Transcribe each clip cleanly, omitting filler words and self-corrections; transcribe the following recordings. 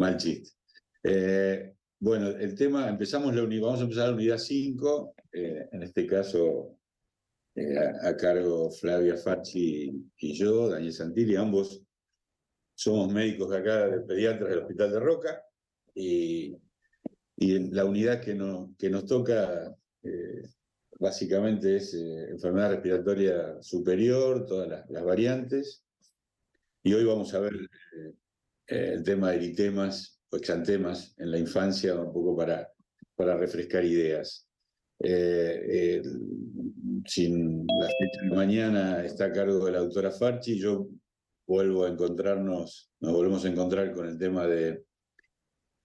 Mal chiste. Bueno, el tema, vamos a empezar la unidad 5, en este caso a cargo Flavia Facci y yo, Daniel Santilli, ambos somos médicos de acá, de pediatras del Hospital de Roca, y la unidad que nos toca básicamente es enfermedad respiratoria superior, todas las variantes, y hoy vamos a ver el tema de eritemas o exantemas en la infancia, un poco para refrescar ideas. Sin la fecha de mañana está a cargo de la doctora Farchi, yo nos volvemos a encontrar con el tema de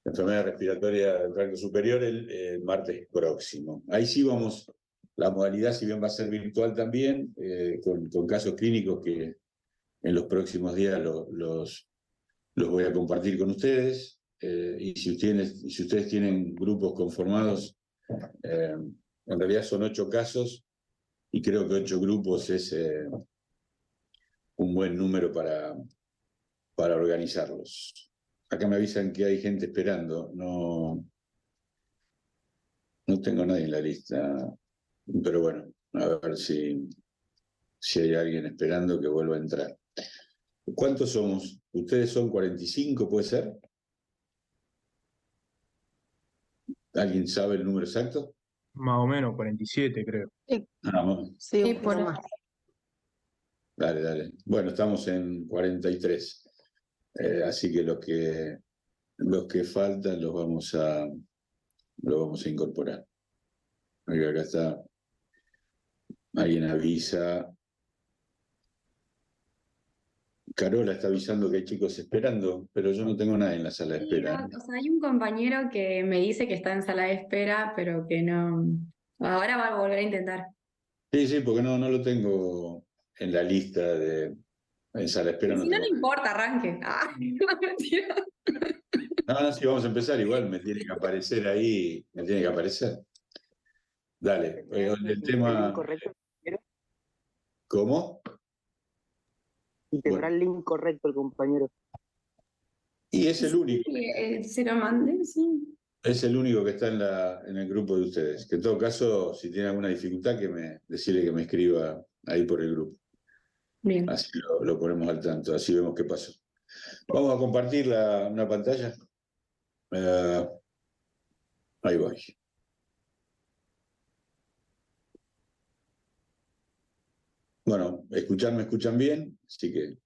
enfermedad respiratoria del tracto superior el martes próximo. Ahí sí vamos, la modalidad, si bien va a ser virtual también, con casos clínicos que en los próximos días los voy a compartir con ustedes. Y si ustedes tienen grupos conformados, en realidad son 8 casos y creo que 8 grupos es un buen número para organizarlos. Acá me avisan que hay gente esperando, no tengo nadie en la lista, pero bueno, a ver si hay alguien esperando que vuelva a entrar. ¿Cuántos somos? ¿Ustedes son 45, puede ser? ¿Alguien sabe el número exacto? Más o menos, 47 creo. Sí, Vamos. sí, por más. Dale. Bueno, estamos en 43. Así que los que faltan los vamos a incorporar. Oiga, acá está. Alguien avisa. Carola está avisando que hay chicos esperando, pero yo no tengo nadie en la sala de Sí, espera. no, o sea, hay un compañero que me dice que está en sala de espera, pero que no. Ahora va a volver a intentar. Sí, porque no lo tengo en la lista en sala de espera. Y No si no, tengo no importa, arranque. Ah, no, mentira. No, sí, vamos a empezar. Igual me tiene que aparecer ahí, me tiene que aparecer. Dale, el tema. Incorrecto. ¿Cómo? Y tendrá Bueno, el link correcto el compañero. y es el único. Se lo mandé, sí. Es el único que está en el grupo de ustedes. Que en todo caso, si tiene alguna dificultad, decirle que me escriba ahí por el grupo. Bien. Así lo ponemos al tanto, así vemos qué pasó. Vamos a compartir una pantalla. Ahí voy. Bueno, me escuchan bien, así que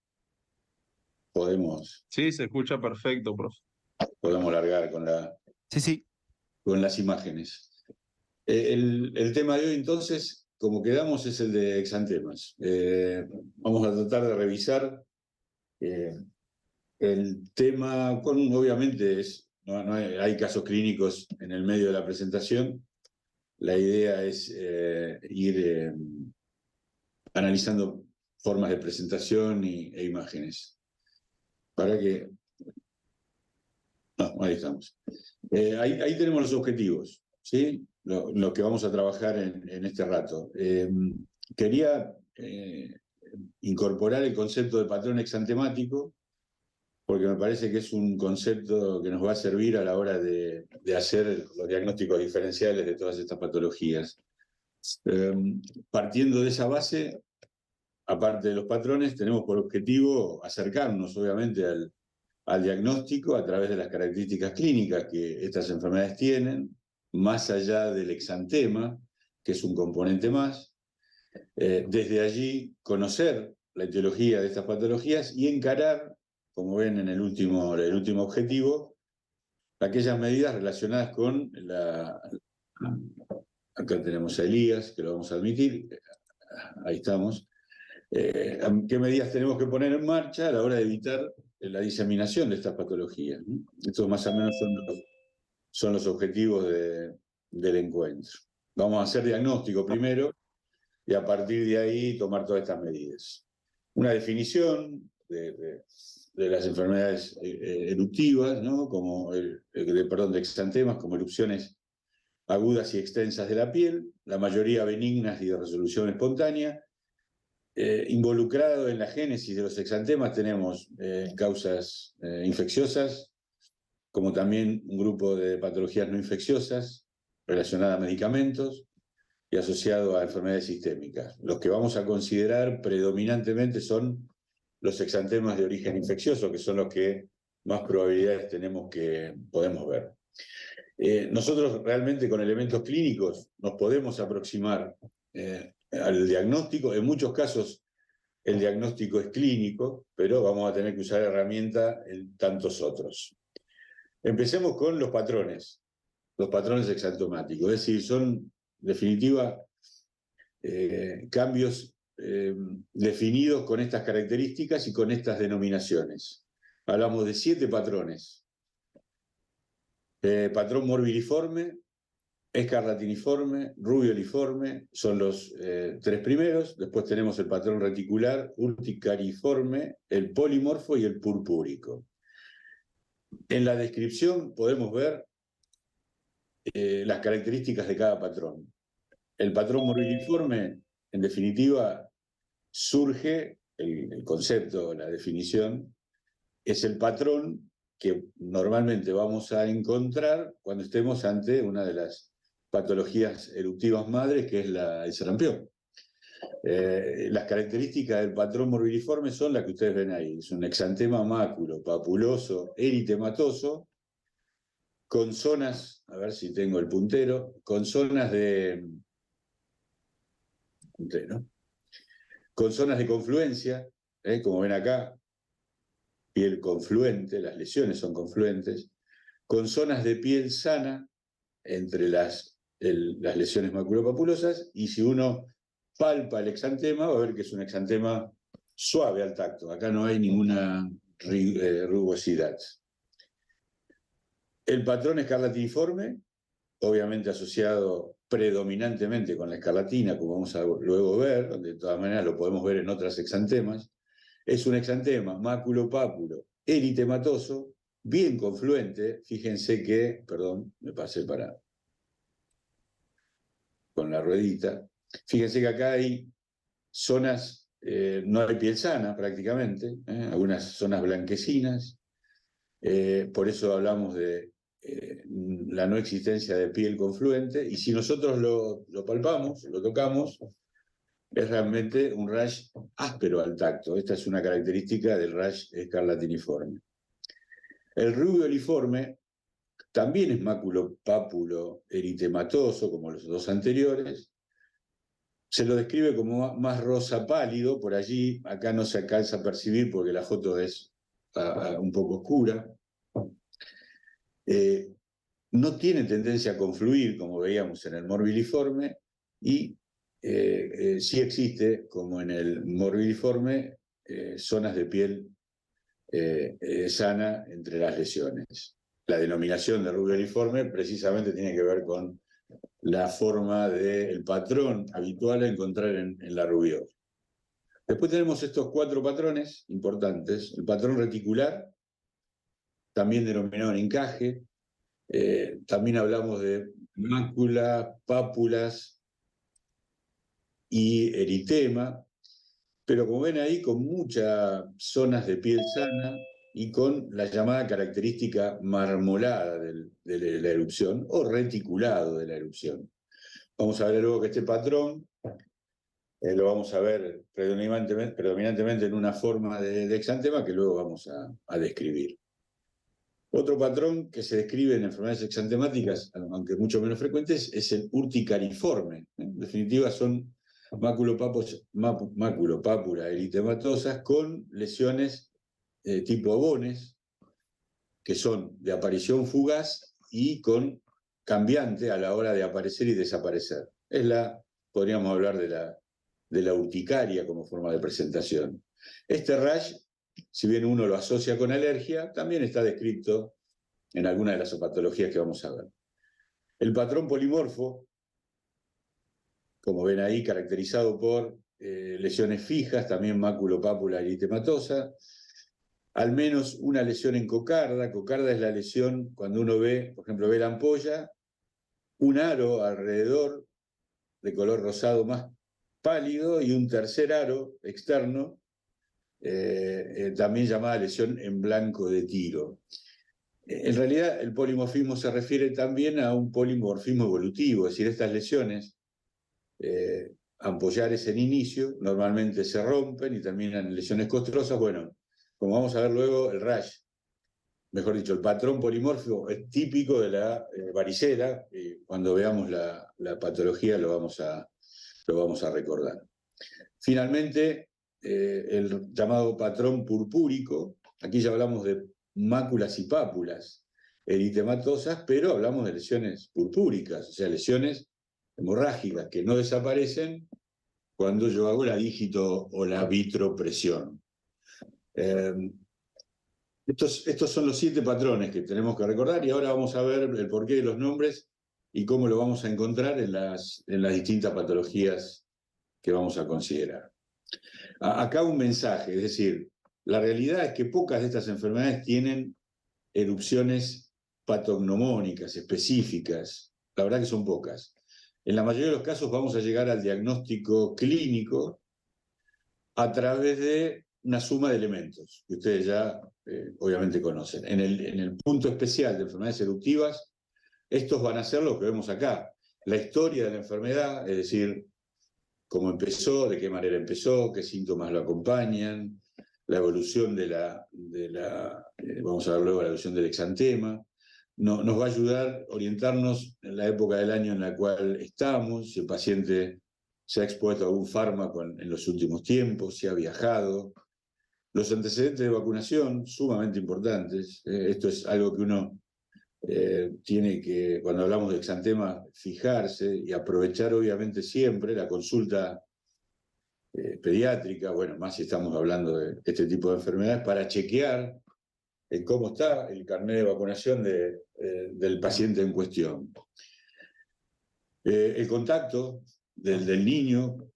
podemos Sí, se escucha perfecto, profe. largar Sí. con las imágenes. El tema de hoy, entonces, como quedamos, es el de exantemas. Vamos a tratar de revisar el tema, obviamente no hay casos clínicos en el medio de la presentación. La idea es ir analizando formas de presentación e imágenes. Ahí estamos. Ahí tenemos los objetivos, ¿sí? Lo que vamos a trabajar en este rato. Quería incorporar el concepto de patrón exantemático, porque me parece que es un concepto que nos va a servir a la hora de hacer los diagnósticos diferenciales de todas estas patologías. Partiendo de esa base, aparte de los patrones, tenemos por objetivo acercarnos, obviamente, al diagnóstico a través de las características clínicas que estas enfermedades tienen, más allá del exantema, que es un componente más. Desde allí, conocer la etiología de estas patologías y encarar, como ven en el último objetivo, aquellas medidas relacionadas con acá tenemos a Elías, que lo vamos a admitir, ahí estamos. ¿Qué medidas tenemos que poner en marcha a la hora de evitar la diseminación de estas patologías, ¿no? Estos más o menos son los objetivos del encuentro. Vamos a hacer diagnóstico primero y a partir de ahí tomar todas estas medidas. Una definición de las enfermedades eruptivas, ¿no? De exantemas, como erupciones agudas y extensas de la piel, la mayoría benignas y de resolución espontánea. Involucrado en la génesis de los exantemas tenemos causas infecciosas, como también un grupo de patologías no infecciosas relacionadas a medicamentos y asociado a enfermedades sistémicas. Los que vamos a considerar predominantemente son los exantemas de origen infeccioso, que son los que más probabilidades podemos ver. Nosotros realmente con elementos clínicos nos podemos aproximar al diagnóstico. En muchos casos el diagnóstico es clínico, pero vamos a tener que usar herramienta en tantos otros. Empecemos con los patrones exantomáticos, es decir, son en definitiva cambios definidos con estas características y con estas denominaciones. Hablamos de 7 patrones. Patrón morbiliforme, escarlatiniforme, rubioliforme, son los 3 primeros. Después tenemos el patrón reticular, urticariforme, el polimorfo y el purpúrico. En la descripción podemos ver las características de cada patrón. El patrón morbiliforme, en definitiva, surge, el concepto, la definición, es el patrón que normalmente vamos a encontrar cuando estemos ante una de las patologías eruptivas madres, que es el sarampión. Las características del patrón morbiliforme son las que ustedes ven ahí. Es un exantema máculo, papuloso, eritematoso, con zonas, a ver si tengo el puntero, con zonas de confluencia, como ven acá, piel confluente, las lesiones son confluentes, con zonas de piel sana entre las lesiones maculopapulosas, y si uno palpa el exantema va a ver que es un exantema suave al tacto. Acá no hay ninguna rugosidad. El patrón escarlatiniforme, obviamente asociado predominantemente con la escarlatina, como vamos a luego ver, donde de todas maneras lo podemos ver en otras exantemas, es un exantema maculopápulo eritematoso, bien confluente. Fíjense que, perdón, me pasé con la ruedita. Fíjense que acá hay zonas, no hay piel sana prácticamente, algunas zonas blanquecinas, por eso hablamos de la no existencia de piel confluente, y si nosotros lo palpamos, lo tocamos, es realmente un rash áspero al tacto. Esta es una característica del rash escarlatiniforme. El rubioliforme también es maculopápulo eritematoso, como los 2 anteriores. Se lo describe como más rosa pálido, por allí, acá no se alcanza a percibir porque la foto es un poco oscura. No tiene tendencia a confluir, como veíamos en el morbiliforme, y sí existe, como en el morbiliforme, zonas de piel sana entre las lesiones. La denominación de rubioliforme precisamente tiene que ver con la forma del patrón habitual a encontrar en la rubiola. Después tenemos estos 4 patrones importantes. El patrón reticular, también denominado en encaje. También hablamos de mácula, pápulas y eritema, pero como ven ahí, con muchas zonas de piel sana y con la llamada característica marmolada de la erupción o reticulado de la erupción. Vamos a ver luego que este patrón lo vamos a ver predominantemente en una forma de exantema que luego vamos a describir. Otro patrón que se describe en enfermedades exantemáticas, aunque mucho menos frecuentes, es el urticariforme. En definitiva, son maculopápula eritematosas con lesiones tipo abones, que son de aparición fugaz y con cambiante a la hora de aparecer y desaparecer. Podríamos hablar de la urticaria como forma de presentación. Este rash, si bien uno lo asocia con alergia, también está descrito en alguna de las patologías que vamos a ver. El patrón polimorfo, como ven ahí, caracterizado por lesiones fijas, también maculopápula eritematosa, al menos una lesión en cocarda. Cocarda es la lesión cuando uno ve, por ejemplo, ve la ampolla, un aro alrededor de color rosado más pálido y un tercer aro externo, también llamada lesión en blanco de tiro. En realidad, el polimorfismo se refiere también a un polimorfismo evolutivo, es decir, estas lesiones ampollares en inicio normalmente se rompen y terminan en lesiones costrosas. Bueno, como vamos a ver luego, el rash, mejor dicho, el patrón polimórfico es típico de la varicela, y cuando veamos la patología lo vamos a recordar. Finalmente, el llamado patrón purpúrico, aquí ya hablamos de máculas y pápulas eritematosas, pero hablamos de lesiones purpúricas, o sea, lesiones hemorrágicas que no desaparecen cuando yo hago la dígito o la vitropresión. Estos son los 7 patrones que tenemos que recordar y ahora vamos a ver el porqué de los nombres y cómo lo vamos a encontrar en las distintas patologías que vamos a considerar. Acá un mensaje, es decir, la realidad es que pocas de estas enfermedades tienen erupciones patognomónicas específicas, la verdad que son pocas. En la mayoría de los casos vamos a llegar al diagnóstico clínico a través de una suma de elementos que ustedes ya obviamente conocen. En el punto especial de enfermedades eruptivas, estos van a ser lo que vemos acá. La historia de la enfermedad, es decir, cómo empezó, de qué manera empezó, qué síntomas lo acompañan, la evolución vamos a ver luego la evolución del exantema. Nos va a ayudar a orientarnos en la época del año en la cual estamos, si el paciente se ha expuesto a algún fármaco en los últimos tiempos, si ha viajado. Los antecedentes de vacunación, sumamente importantes. Esto es algo que uno tiene que, cuando hablamos de exantema, fijarse y aprovechar obviamente siempre la consulta pediátrica, bueno, más si estamos hablando de este tipo de enfermedades, para chequear cómo está el carnet de vacunación del paciente en cuestión. El contacto del niño,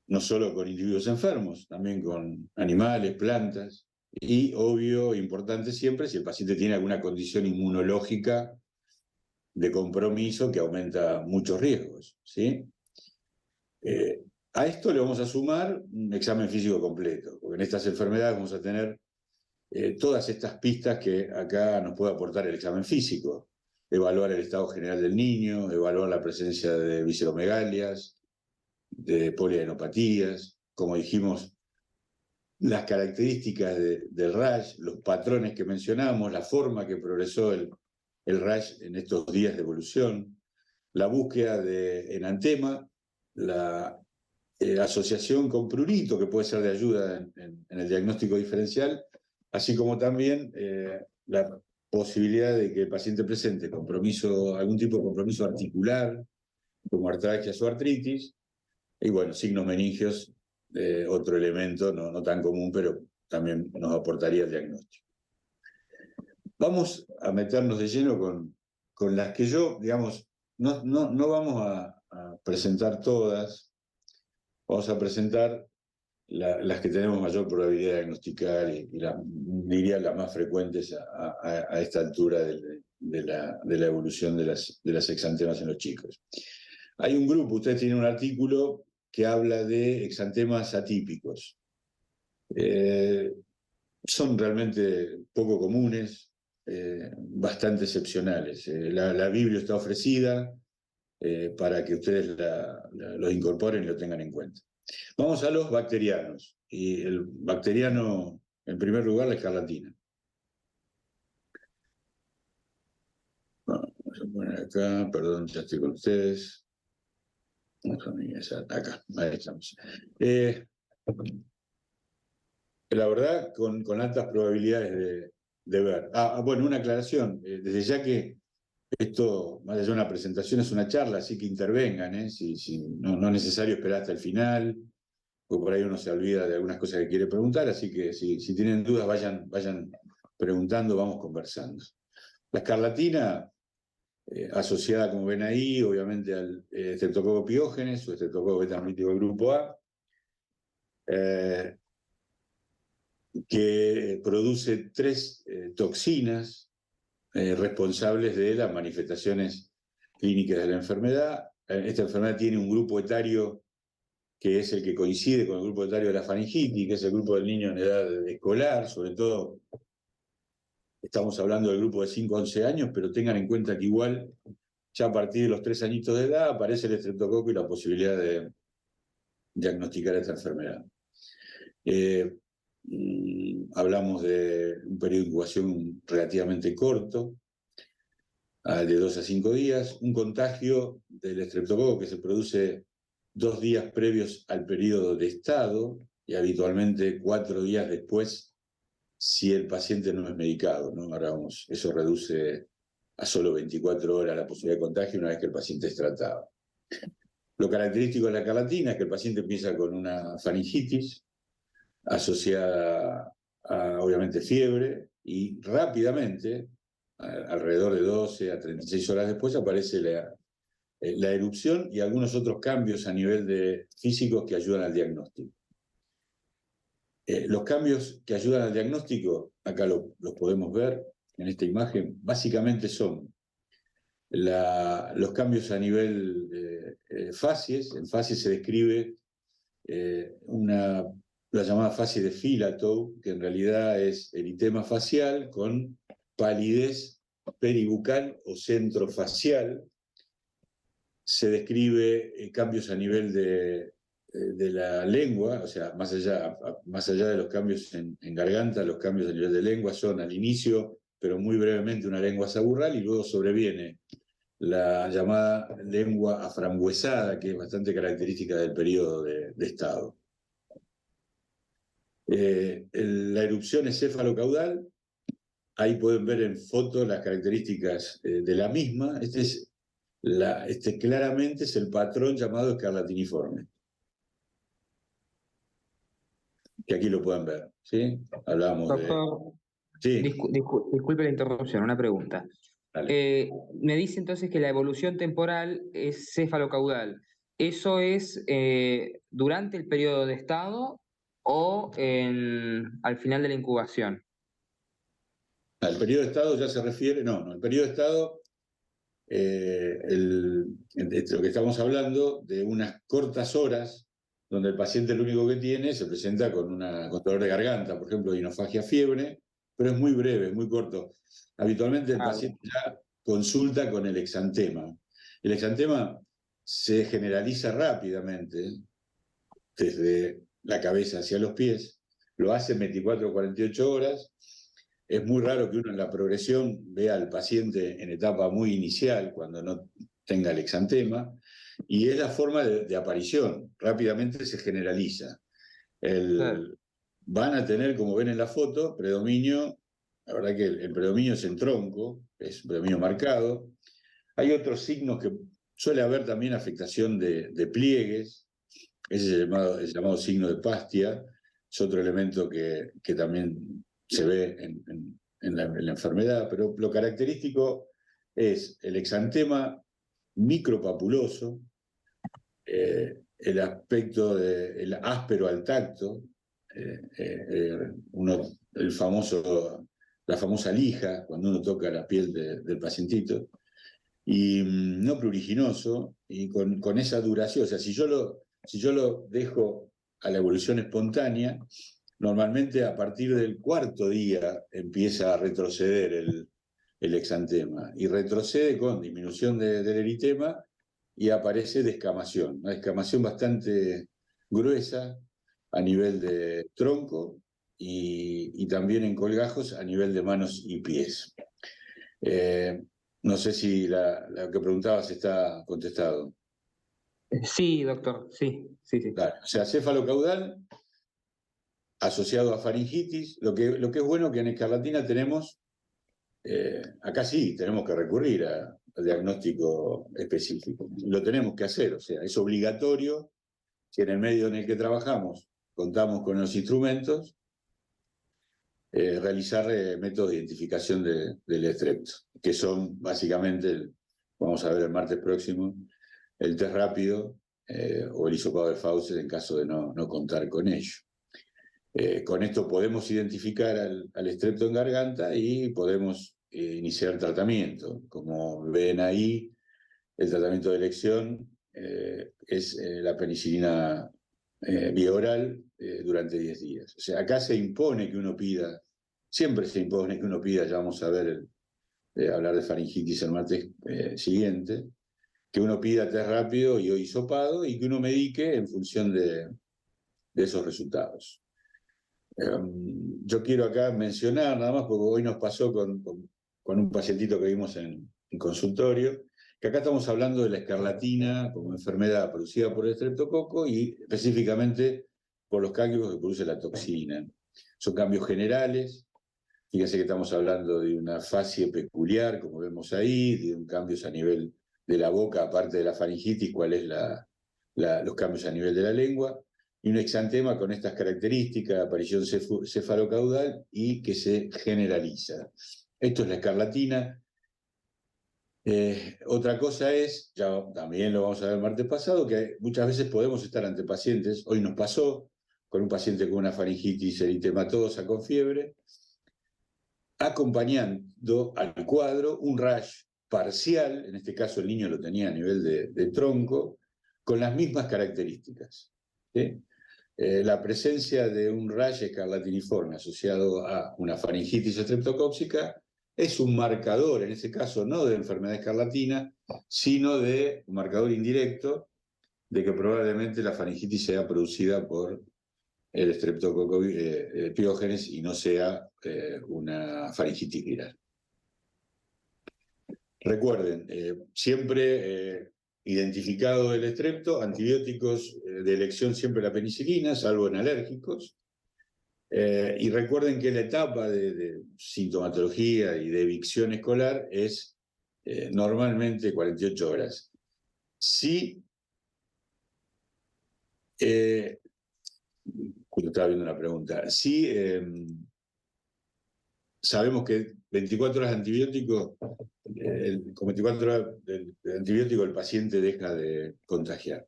no solo con individuos enfermos, también con animales, plantas, y obvio, importante siempre, si el paciente tiene alguna condición inmunológica de compromiso que aumenta muchos riesgos, ¿sí? A esto le vamos a sumar un examen físico completo, porque en estas enfermedades vamos a tener todas estas pistas que acá nos puede aportar el examen físico. Evaluar el estado general del niño, evaluar la presencia de visceromegalias, de poliadenopatías, como dijimos, las características del rash, los patrones que mencionamos, la forma que progresó el rash en estos días de evolución, la búsqueda de enantema, la asociación con prurito, que puede ser de ayuda en el diagnóstico diferencial, así como también la posibilidad de que el paciente presente algún tipo de compromiso articular, como artralgias o artritis, y bueno, signos meningios, otro elemento no tan común, pero también nos aportaría el diagnóstico. Vamos a meternos de lleno con las que yo, digamos, no vamos a presentar todas, vamos a presentar las que tenemos mayor probabilidad de diagnosticar y diría las más frecuentes a esta altura de la evolución de las exantemas en los chicos. Hay un grupo, ustedes tienen un artículo que habla de exantemas atípicos. Son realmente poco comunes, bastante excepcionales. La Biblia está ofrecida para que ustedes los incorporen y lo tengan en cuenta. Vamos a los bacterianos. Y el bacteriano, en primer lugar, la escarlatina. Bueno, vamos a poner acá, perdón, ya estoy con ustedes. Vamos a venir acá, ahí estamos. La verdad, con altas probabilidades de ver. Bueno, una aclaración. Desde ya que esto, más allá de una presentación, es una charla, así que intervengan, ¿eh? No es necesario esperar hasta el final, porque por ahí uno se olvida de algunas cosas que quiere preguntar, así que si tienen dudas, vayan preguntando, vamos conversando. La escarlatina, asociada, como ven ahí, obviamente al Streptococcus pyogenes o Streptococcus beta-hemolítico grupo A, que produce 3 toxinas responsables de las manifestaciones clínicas de la enfermedad. Esta enfermedad tiene un grupo etario que es el que coincide con el grupo etario de la faringitis, que es el grupo del niño en edad escolar, sobre todo estamos hablando del grupo de 5 a 11 años, pero tengan en cuenta que igual ya a partir de los 3 añitos de edad aparece el estreptococo y la posibilidad de diagnosticar esta enfermedad. Hablamos de un periodo de incubación relativamente corto, de 2 a 5 días, un contagio del estreptococo que se produce 2 días previos al periodo de estado y habitualmente 4 días después si el paciente no es medicado, ¿no? Ahora vamos, eso reduce a solo 24 horas la posibilidad de contagio una vez que el paciente es tratado. Lo característico de la escarlatina es que el paciente empieza con una faringitis asociada a, obviamente, fiebre y rápidamente, alrededor de 12 a 36 horas después, aparece la erupción y algunos otros cambios a nivel de físicos que ayudan al diagnóstico. Los cambios que ayudan al diagnóstico, acá los podemos ver en esta imagen, básicamente son los cambios a nivel facies. En facies se describe la llamada fase de Filatov, que en realidad es eritema facial con palidez peribucal o centrofacial. Se describe cambios a nivel de la lengua, o sea, más allá de los cambios en garganta, los cambios a nivel de lengua son al inicio, pero muy brevemente, una lengua saburral y luego sobreviene la llamada lengua aframbuesada, que es bastante característica del periodo de estado. La erupción encéfalo-caudal, ahí pueden ver en foto las características de la misma. Este claramente es el patrón llamado escarlatiniforme, que aquí lo pueden ver, ¿sí? Hablamos Doctor, Sí, disculpe la interrupción, una pregunta. Me dice entonces que la evolución temporal es cefalocaudal. ¿Eso es durante el periodo de estado o al final de la incubación? al periodo de estado ya se refiere, no, el periodo de estado, lo que estamos hablando de unas cortas horas donde el paciente lo único que tiene se presenta con dolor de garganta, por ejemplo, hinofagia, fiebre, pero es muy breve, es muy corto. Habitualmente el paciente ya consulta con el exantema. El exantema se generaliza rápidamente desde la cabeza hacia los pies, lo hace en 24 o 48 horas. Es muy raro que uno en la progresión vea al paciente en etapa muy inicial, cuando no tenga el exantema, y es la forma de aparición. Rápidamente se generaliza. Van a tener, como ven en la foto, predominio. La verdad que el predominio es en tronco, es un predominio marcado. Hay otros signos que suele haber también afectación de pliegues. Ese es el llamado signo de Pastia. Es otro elemento que también se ve en la enfermedad, pero lo característico es el exantema micropapuloso, el aspecto el áspero al tacto, la famosa lija, cuando uno toca la piel del pacientito, y no pruriginoso, y con esa duración. O sea, si yo lo dejo a la evolución espontánea, normalmente a partir del 4.º día empieza a retroceder el exantema, y retrocede con disminución del eritema y aparece descamación, una descamación bastante gruesa a nivel de tronco y también en colgajos a nivel de manos y pies. No sé si lo que preguntabas está contestado. Sí, doctor, sí. Claro, o sea, céfalo-caudal asociado a faringitis. Lo que es bueno que en escarlatina tenemos, acá sí, tenemos que recurrir al diagnóstico específico. Lo tenemos que hacer, o sea, es obligatorio, si en el medio en el que trabajamos contamos con los instrumentos, realizar métodos de identificación del estrepto, que son básicamente, vamos a ver el martes próximo, el test rápido o el hisopado de Fauces en caso de no contar con ello. Con esto podemos identificar al estrepto en garganta y podemos iniciar tratamiento. Como ven ahí, el tratamiento de elección es la penicilina vía oral durante 10 días. O sea, acá se impone que uno pida siempre se impone que uno pida, ya vamos a ver, hablar de faringitis el martes siguiente, que uno pida test rápido y o hisopado y que uno medique en función de esos resultados. Yo quiero acá mencionar, nada más, porque hoy nos pasó con un pacientito que vimos en consultorio, que acá estamos hablando de la escarlatina como enfermedad producida por el estreptococo y específicamente por los cambios que produce la toxina. Son cambios generales. Fíjense que estamos hablando de una fascie peculiar, como vemos ahí, de un cambios a nivel de la boca, aparte de la faringitis, cuáles los cambios a nivel de la lengua, y un exantema con estas características, aparición cefalocaudal y que se generaliza. Esto es la escarlatina. Otra cosa es, ya también lo vamos a ver el martes pasado, que muchas veces podemos estar ante pacientes, hoy nos pasó, con un paciente con una faringitis eritematosa con fiebre, acompañando al cuadro un rash parcial, en este caso el niño lo tenía a nivel de tronco, con las mismas características. ¿Sí? La presencia de un rash escarlatiniforme asociado a una faringitis estreptocóxica es un marcador, en este caso no de enfermedad escarlatina, sino de un marcador indirecto de que probablemente la faringitis sea producida por el estreptococo piógenes y no sea una faringitis viral. Recuerden, siempre identificado el estrepto, antibióticos de elección siempre la penicilina, salvo en alérgicos. Y recuerden que la etapa de sintomatología y de evicción escolar es normalmente 48 horas. Sí, estaba viendo una pregunta. Sí, sabemos que 24 horas de antibiótico, con 24 horas de antibiótico el paciente deja de contagiar.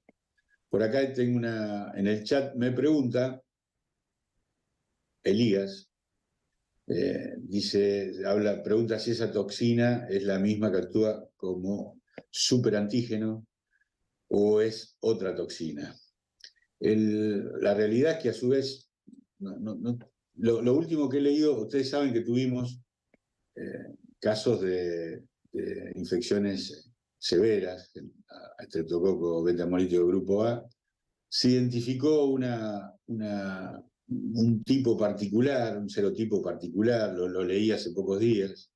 Por acá tengo en el chat me pregunta, Elías, pregunta si esa toxina es la misma que actúa como superantígeno o es otra toxina. La realidad es que a su vez, lo último que he leído, ustedes saben que tuvimos casos de infecciones severas, estreptococo beta-hemolítico grupo A, se identificó un tipo particular, un serotipo particular, lo leí hace pocos días.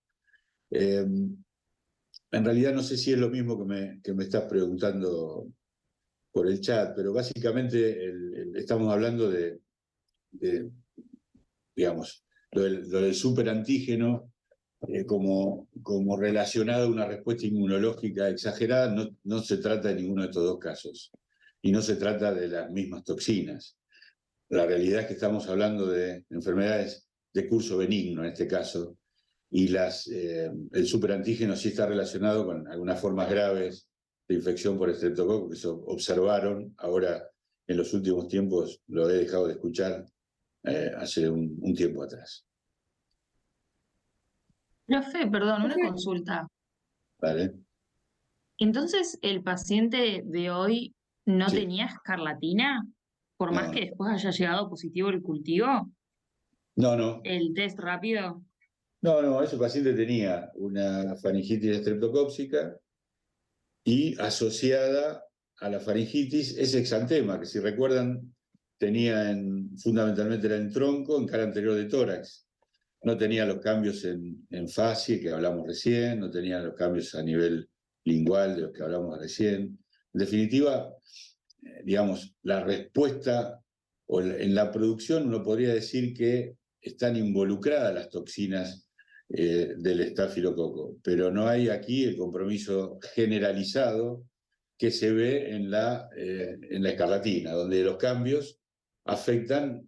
En realidad no sé si es lo mismo que me estás preguntando por el chat, pero básicamente estamos hablando digamos, lo del superantígeno como relacionado a una respuesta inmunológica exagerada, no se trata de ninguno de estos dos casos. Y no se trata de las mismas toxinas. La realidad es que estamos hablando de enfermedades de curso benigno en este caso, y el superantígeno sí está relacionado con algunas formas graves de infección por estreptococo que se observaron. Ahora, en los últimos tiempos, lo he dejado de escuchar hace un tiempo atrás. Profe, perdón, una consulta. ¿Vale? Entonces, ¿el paciente de hoy no Sí. tenía escarlatina? Por más No, que no. después haya llegado positivo el cultivo, No, el test rápido. ese paciente tenía una faringitis estreptocóxica y asociada a la faringitis ese exantema, que si recuerdan tenía fundamentalmente era en tronco, en cara anterior de tórax. No tenía los cambios en fascie que hablamos recién, no tenía los cambios a nivel lingual de los que hablamos recién. En definitiva, digamos, la respuesta o en la producción uno podría decir que están involucradas las toxinas del estafilococo, pero no hay aquí el compromiso generalizado que se ve en la escarlatina, donde los cambios afectan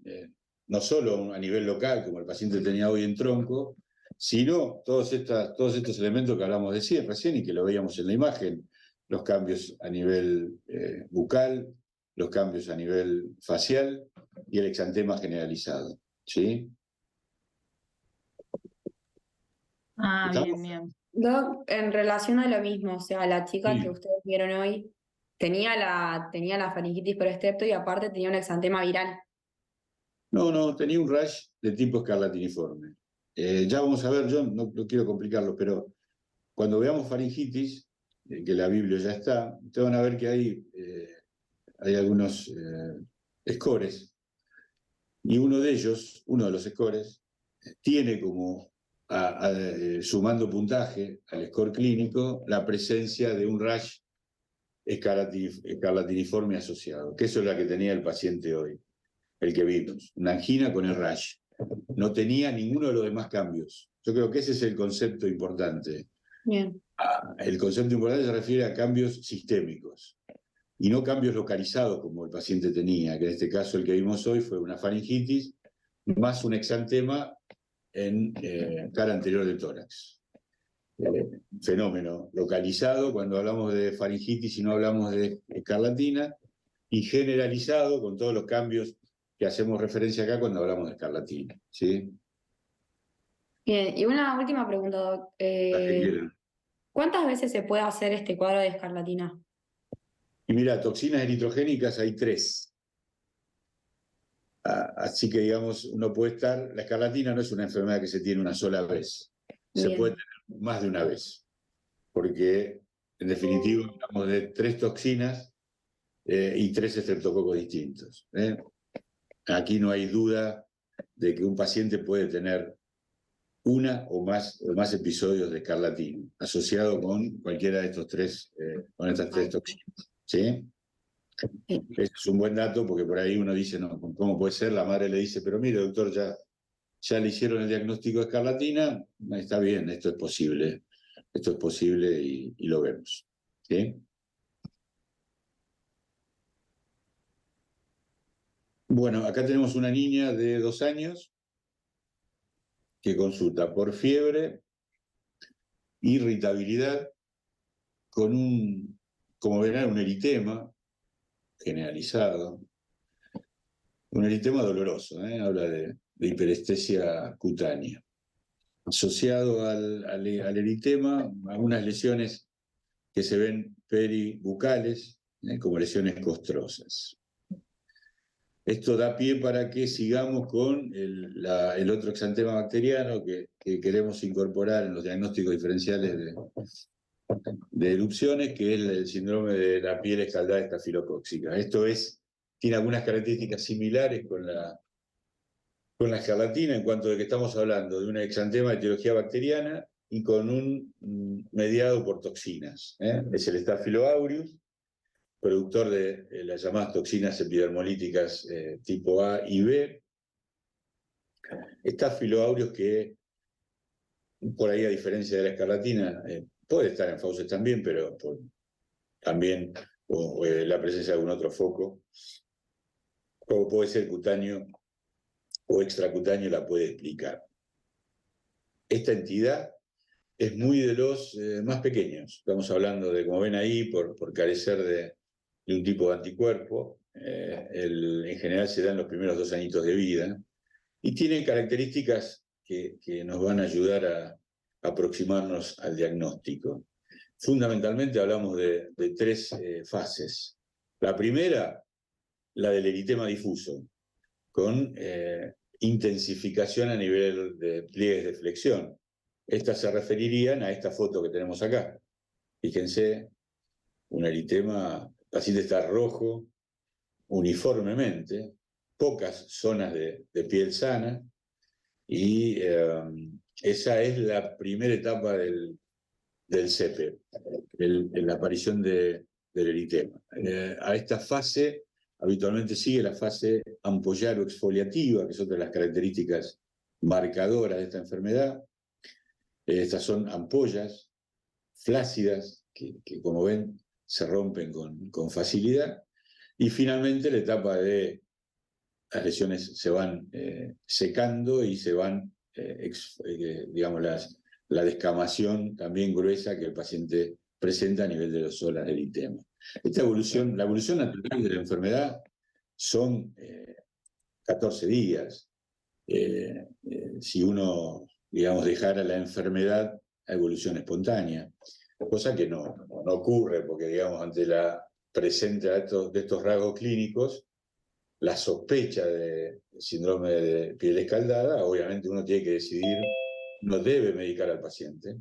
no solo a nivel local, como el paciente tenía hoy en tronco, sino todos estos elementos que hablamos de recién y que lo veíamos en la imagen, los cambios a nivel bucal, los cambios a nivel facial y el exantema generalizado. ¿Sí? Ah, ¿Estamos? bien. Doc, en relación a lo mismo, o sea, la chica Sí. que ustedes vieron hoy tenía la faringitis por estrepto y aparte tenía un exantema viral. No, tenía un rash de tipo escarlatiniforme. ya vamos a ver, yo no quiero complicarlo, pero cuando veamos faringitis, que la Biblia ya está, ustedes van a ver que hay algunos scores, y uno de los scores, tiene como, sumando puntaje al score clínico, la presencia de un rash escarlatiniforme asociado, que eso es la que tenía el paciente hoy, el que vimos, una angina con el rash. No tenía ninguno de los demás cambios. Yo creo que ese es el concepto importante. Bien. El concepto importante se refiere a cambios sistémicos y no cambios localizados como el paciente tenía, que en este caso el que vimos hoy fue una faringitis más un exantema en cara anterior del tórax. Fenómeno localizado cuando hablamos de faringitis y no hablamos de escarlatina, y generalizado con todos los cambios que hacemos referencia acá cuando hablamos de escarlatina. ¿Sí? Bien, y una última pregunta, Doc. Las que quieran. ¿Cuántas veces se puede hacer este cuadro de escarlatina? Y mira, toxinas eritrogénicas hay 3. Así que, digamos, uno puede estar... La escarlatina no es una enfermedad que se tiene una sola vez. Se Bien. puede tener más de una vez. Porque, en definitiva, hablamos de 3 toxinas y 3 estreptococos distintos. Aquí no hay duda de que un paciente puede tener una o más episodios de escarlatina asociado con cualquiera de estos 3, con estas 3 toxinas. ¿Sí? Ese es un buen dato porque por ahí uno dice, no, ¿cómo puede ser? La madre le dice, pero mire, doctor, ya le hicieron el diagnóstico de escarlatina, está bien, esto es posible y lo vemos. ¿Sí? Bueno, acá tenemos una niña de 2 años que consulta por fiebre, irritabilidad, con como verán, un eritema generalizado, un eritema doloroso, habla de hiperestesia cutánea. Asociado al eritema, algunas lesiones que se ven peribucales, como lesiones costrosas. Esto da pie para que sigamos con el otro exantema bacteriano que queremos incorporar en los diagnósticos diferenciales de erupciones, que es el síndrome de la piel escaldada estafilocóxica. Esto tiene algunas características similares con la escarlatina en cuanto de que estamos hablando de un exantema de etiología bacteriana y con un mediado por toxinas. Es el Staphylo aureus, productor de las llamadas toxinas epidermolíticas tipo A y B. Staphylo aureus que, por ahí a diferencia de la escarlatina, puede estar en fauces también, pero también la presencia de algún otro foco, o puede ser cutáneo o extracutáneo, la puede explicar. Esta entidad es muy de los más pequeños. Estamos hablando de, como ven ahí, por carecer de un tipo de anticuerpo, en general se da en los primeros 2 añitos de vida, y tiene características que nos van a ayudar a aproximarnos al diagnóstico. Fundamentalmente hablamos de 3 fases. La primera, la del eritema difuso, con intensificación a nivel de pliegues de flexión. Estas se referirían a esta foto que tenemos acá. Fíjense, un eritema, el paciente está rojo uniformemente, pocas zonas de piel sana, y esa es la primera etapa del CEPE, la aparición del eritema. A esta fase habitualmente sigue la fase ampollaro-exfoliativa, que es otra de las características marcadoras de esta enfermedad. Estas son ampollas flácidas que como ven, se rompen con facilidad. Y finalmente la etapa de las lesiones se van secando y se van, digamos, la descamación también gruesa que el paciente presenta a nivel de los zonas del eritema. La evolución natural de la enfermedad son 14 días. Si uno, digamos, dejara la enfermedad a evolución espontánea, cosa que no ocurre, porque, digamos, ante la presencia de estos rasgos clínicos, la sospecha de síndrome de piel escaldada, obviamente uno tiene que decidir uno debe medicar al paciente.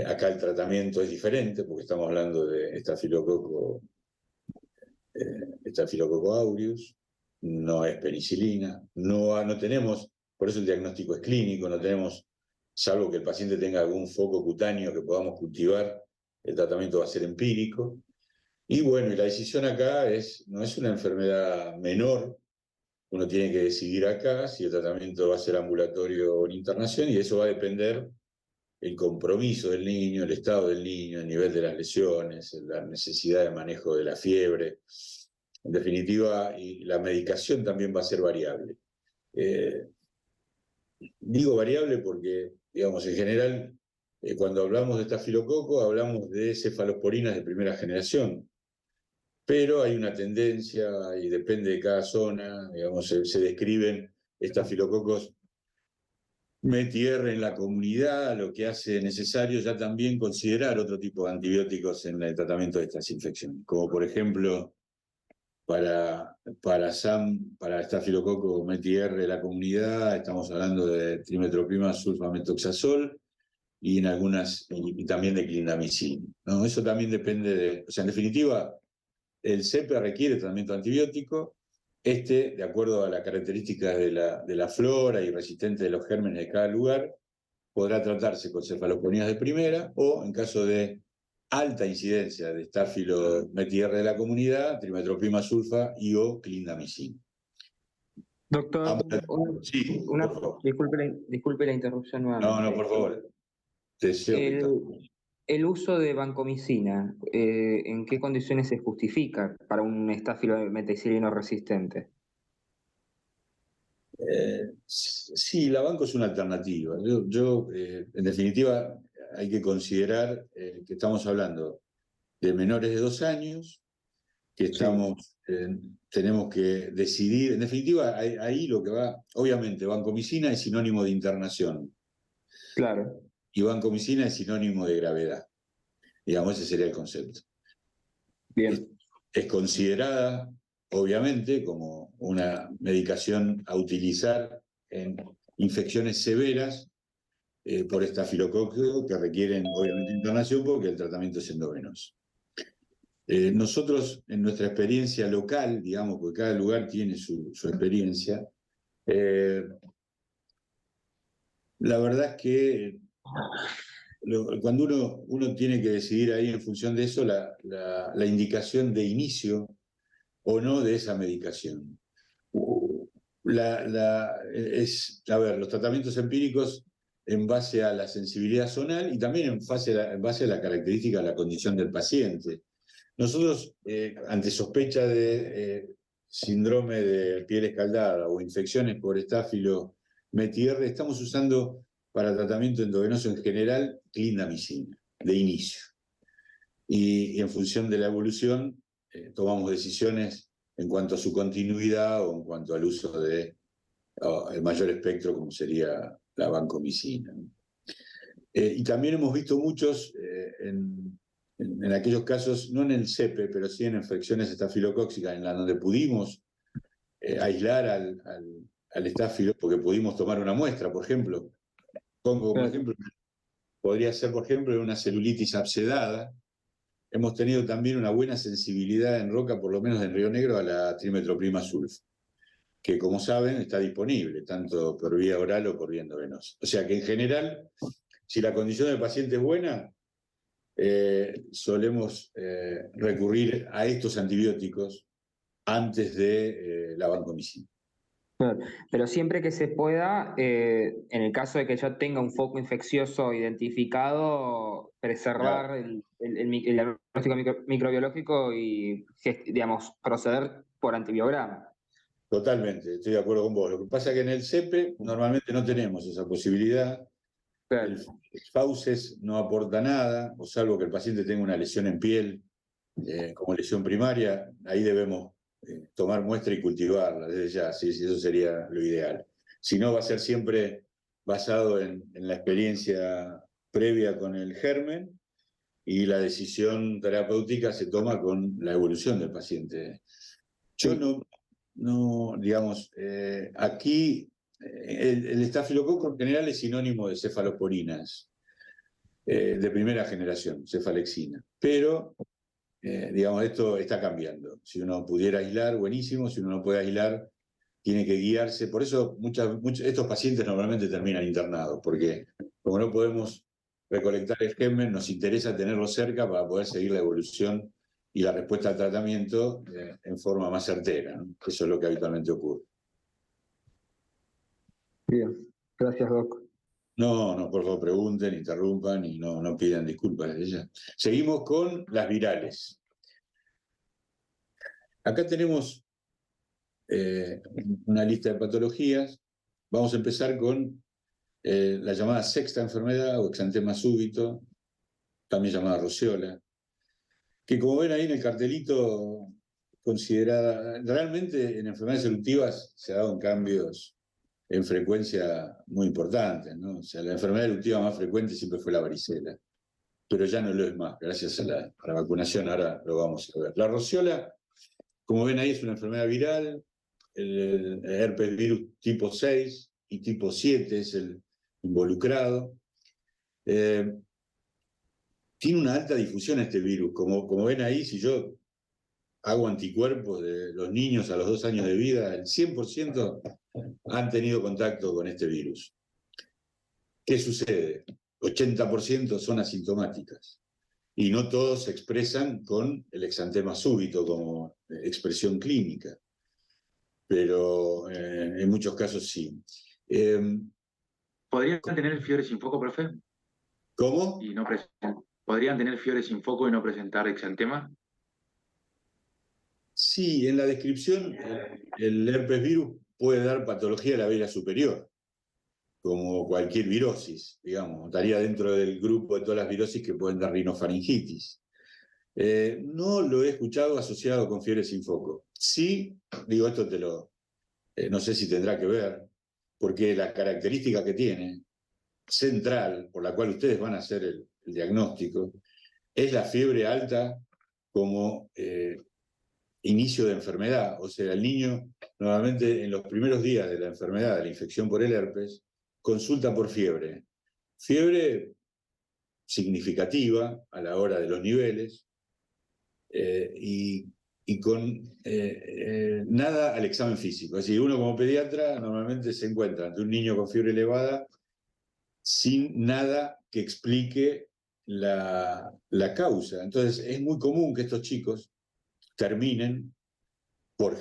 Acá el tratamiento es diferente porque estamos hablando de Staphylococcus aureus, no es penicilina, no tenemos, por eso el diagnóstico es clínico, no tenemos, salvo que el paciente tenga algún foco cutáneo que podamos cultivar, el tratamiento va a ser empírico. Y bueno, y la decisión acá no es una enfermedad menor, uno tiene que decidir acá si el tratamiento va a ser ambulatorio o en internación, y eso va a depender el compromiso del niño, el estado del niño, el nivel de las lesiones, la necesidad de manejo de la fiebre. En definitiva, y la medicación también va a ser variable. Digo variable porque, digamos, en general, cuando hablamos de estafilococo, hablamos de cefalosporinas de primera generación, pero hay una tendencia, y depende de cada zona, digamos, se describen estafilococos METIR en la comunidad, lo que hace necesario ya también considerar otro tipo de antibióticos en el tratamiento de estas infecciones, como por ejemplo para estafilococo METIR de la comunidad, estamos hablando de trimetoprim sulfametoxazol y también de clindamicina, ¿no? Eso también depende o sea, en definitiva, el CEPE requiere tratamiento antibiótico. De acuerdo a las características de la flora y resistente de los gérmenes de cada lugar, podrá tratarse con cefaloponías de primera o, en caso de alta incidencia de Staphylo METIR de la comunidad, trimetoprim sulfa y o clindamicina. Doctor, Sí, por favor. disculpe la interrupción nuevamente. No, por favor. El uso de vancomicina, ¿en qué condiciones se justifica para un estafilometicilino resistente? Sí, la banco es una alternativa. En definitiva, hay que considerar que estamos hablando de menores de 2 años, que tenemos que decidir. En definitiva, ahí lo que va, obviamente, vancomicina es sinónimo de internación. Claro. Y vancomicina es sinónimo de gravedad. Digamos, ese sería el concepto. Bien. Es considerada, obviamente, como una medicación a utilizar en infecciones severas por estafilococo que requieren, obviamente, internación porque el tratamiento es endovenoso. Nosotros, en nuestra experiencia local, digamos, porque cada lugar tiene su experiencia, la verdad es que cuando uno tiene que decidir ahí en función de eso la indicación de inicio o no de esa medicación. Los tratamientos empíricos en base a la sensibilidad zonal y también en base a la característica de la condición del paciente. Nosotros, ante sospecha de síndrome de piel escaldada o infecciones por Staphylo METIR, estamos usando para tratamiento endovenoso en general clindamicina, de inicio. Y en función de la evolución, tomamos decisiones en cuanto a su continuidad o en cuanto al uso del mayor espectro, como sería la vancomicina. Y también hemos visto muchos en aquellos casos, no en el CEPE, pero sí en infecciones estafilocóxicas, en las donde pudimos aislar al estáfilo, porque pudimos tomar una muestra, por ejemplo. Por ejemplo, podría ser, por ejemplo, una celulitis abscedada. Hemos tenido también una buena sensibilidad en roca, por lo menos en Río Negro, a la trimetoprim sulfa, que, como saben, está disponible, tanto por vía oral o por vía endovenosa. O sea que, en general, si la condición del paciente es buena, solemos recurrir a estos antibióticos antes de la vancomicina. Pero siempre que se pueda, en el caso de que ya tenga un foco infeccioso identificado, preservar el diagnóstico microbiológico y, digamos, proceder por antibiograma. Totalmente, estoy de acuerdo con vos. Lo que pasa es que en el CEPE normalmente no tenemos esa posibilidad. Claro. El fauces no aporta nada, o salvo que el paciente tenga una lesión en piel como lesión primaria, ahí debemos tomar muestra y cultivarla desde ya, sí, eso sería lo ideal. Si no, va a ser siempre basado en la experiencia previa con el germen y la decisión terapéutica se toma con la evolución del paciente. Yo no digamos, aquí el estafilococo en general es sinónimo de cefaloporinas de primera generación, cefalexina. Pero, digamos, esto está cambiando. Si uno pudiera aislar, buenísimo. Si uno no puede aislar, tiene que guiarse. Por eso estos pacientes normalmente terminan internados, porque como no podemos recolectar el germen, nos interesa tenerlo cerca para poder seguir la evolución y la respuesta al tratamiento en forma más certera, ¿no? Eso es lo que habitualmente ocurre. Bien, gracias, Doc. No, por favor, pregunten, interrumpan y no pidan disculpas desde ya. Seguimos con las virales. Acá tenemos una lista de patologías. Vamos a empezar con la llamada sexta enfermedad o exantema súbito, también llamada roceola, que como ven ahí en el cartelito, considerada, realmente en enfermedades eruptivas se han dado cambios en frecuencia muy importantes, ¿no? O sea, la enfermedad eruptiva más frecuente siempre fue la varicela, pero ya no lo es más, gracias a la vacunación, ahora lo vamos a ver. La roceola, como ven ahí, es una enfermedad viral, el herpes virus tipo 6 y tipo 7 es el involucrado. Tiene una alta difusión este virus, como ven ahí, si yo hago anticuerpos de los niños a los 2 años de vida, el 100% han tenido contacto con este virus. ¿Qué sucede? 80% son asintomáticas y no todos se expresan con el exantema súbito como expresión clínica, pero en muchos casos sí. ¿Podrían tener fiebre sin foco, profe? ¿Cómo? ¿Podrían tener fiebre sin foco y no presentar exantema? Sí, en la descripción el herpes virus puede dar patología de la vena superior, como cualquier virosis, digamos, estaría dentro del grupo de todas las virosis que pueden dar rinofaringitis. No lo he escuchado asociado con fiebre sin foco. Sí, digo, esto no sé si tendrá que ver, porque la característica que tiene, central, por la cual ustedes van a hacer el diagnóstico, es la fiebre alta como inicio de enfermedad. O sea, el niño normalmente en los primeros días de la enfermedad, de la infección por el herpes, consulta por fiebre. Fiebre significativa a la hora de los niveles y con nada al examen físico. Es decir, uno como pediatra normalmente se encuentra ante un niño con fiebre elevada sin nada que explique la causa. Entonces es muy común que estos chicos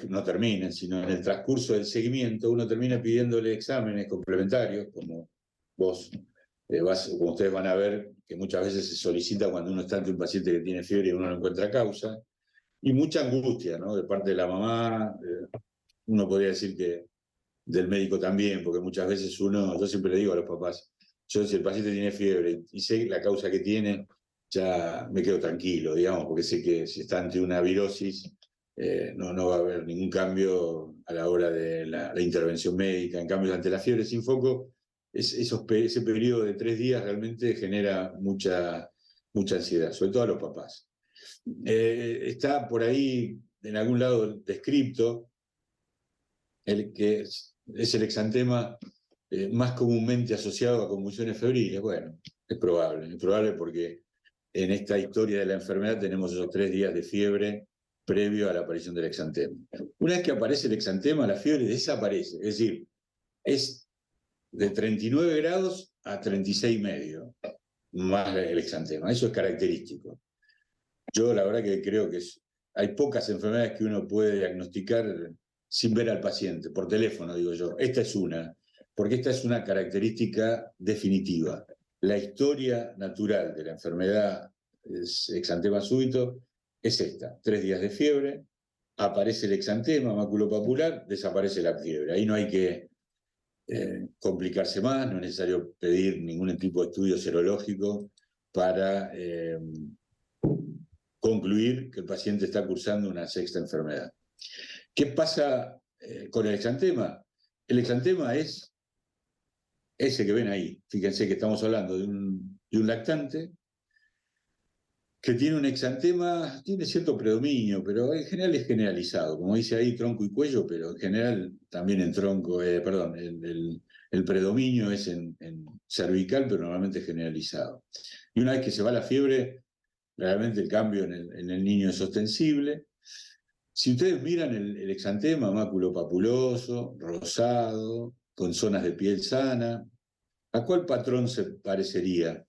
no terminen, sino en el transcurso del seguimiento, uno termina pidiéndole exámenes complementarios, como como ustedes van a ver, que muchas veces se solicita cuando uno está ante un paciente que tiene fiebre y uno no encuentra causa, y mucha angustia, ¿no? De parte de la mamá, uno podría decir que del médico también, porque muchas veces yo siempre le digo a los papás, yo si el paciente tiene fiebre y sé la causa que tiene, ya me quedo tranquilo, digamos, porque sé que si está ante una virosis, no va a haber ningún cambio a la hora de la intervención médica. En cambio, ante la fiebre sin foco, ese periodo de 3 días realmente genera mucha ansiedad, sobre todo a los papás. Está por ahí en algún lado descripto el que es el exantema más comúnmente asociado a convulsiones febriles. Bueno, es probable porque en esta historia de la enfermedad tenemos esos 3 días de fiebre previo a la aparición del exantema. Una vez que aparece el exantema, la fiebre desaparece, es decir, es de 39 grados a 36,5 más el exantema. Eso es característico. Yo la verdad que creo que hay pocas enfermedades que uno puede diagnosticar sin ver al paciente, por teléfono digo yo. Esta es una, porque esta es una característica definitiva. La historia natural de la enfermedad exantema súbito es esta: 3 días de fiebre, aparece el exantema maculopapular, desaparece la fiebre. Ahí no hay que complicarse más, no es necesario pedir ningún tipo de estudio serológico para concluir que el paciente está cursando una sexta enfermedad. ¿Qué pasa con el exantema? El exantema es ese que ven ahí. Fíjense que estamos hablando de un lactante que tiene un exantema, tiene cierto predominio, pero en general es generalizado. Como dice ahí, tronco y cuello, pero en general también en tronco, perdón, el predominio es en cervical, pero normalmente es generalizado. Y una vez que se va la fiebre, realmente el cambio en el niño es ostensible. Si ustedes miran el exantema, máculo papuloso, rosado, con zonas de piel sana, ¿a cuál patrón se parecería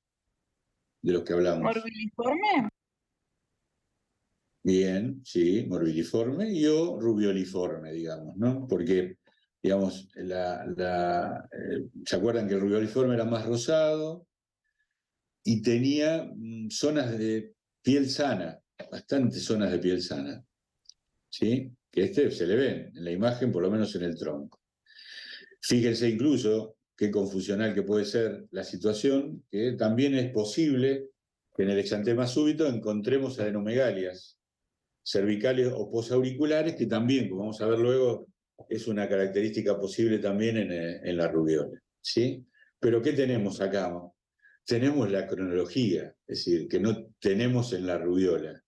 de los que hablamos? ¿Morbiliforme? Bien, sí, morbiliforme y o rubioliforme, digamos, ¿no? Porque, digamos, ¿se acuerdan que el rubioliforme era más rosado y tenía zonas de piel sana, bastantes zonas de piel sana, ¿sí? Que se le ven en la imagen, por lo menos en el tronco. Fíjense incluso qué confusional que puede ser la situación, que también es posible que en el exantema súbito encontremos adenomegalias cervicales o posauriculares, que también, como vamos a ver luego, es una característica posible también en la rubiola, ¿sí? Pero ¿qué tenemos acá? Tenemos la cronología, es decir, que no tenemos en la rubiola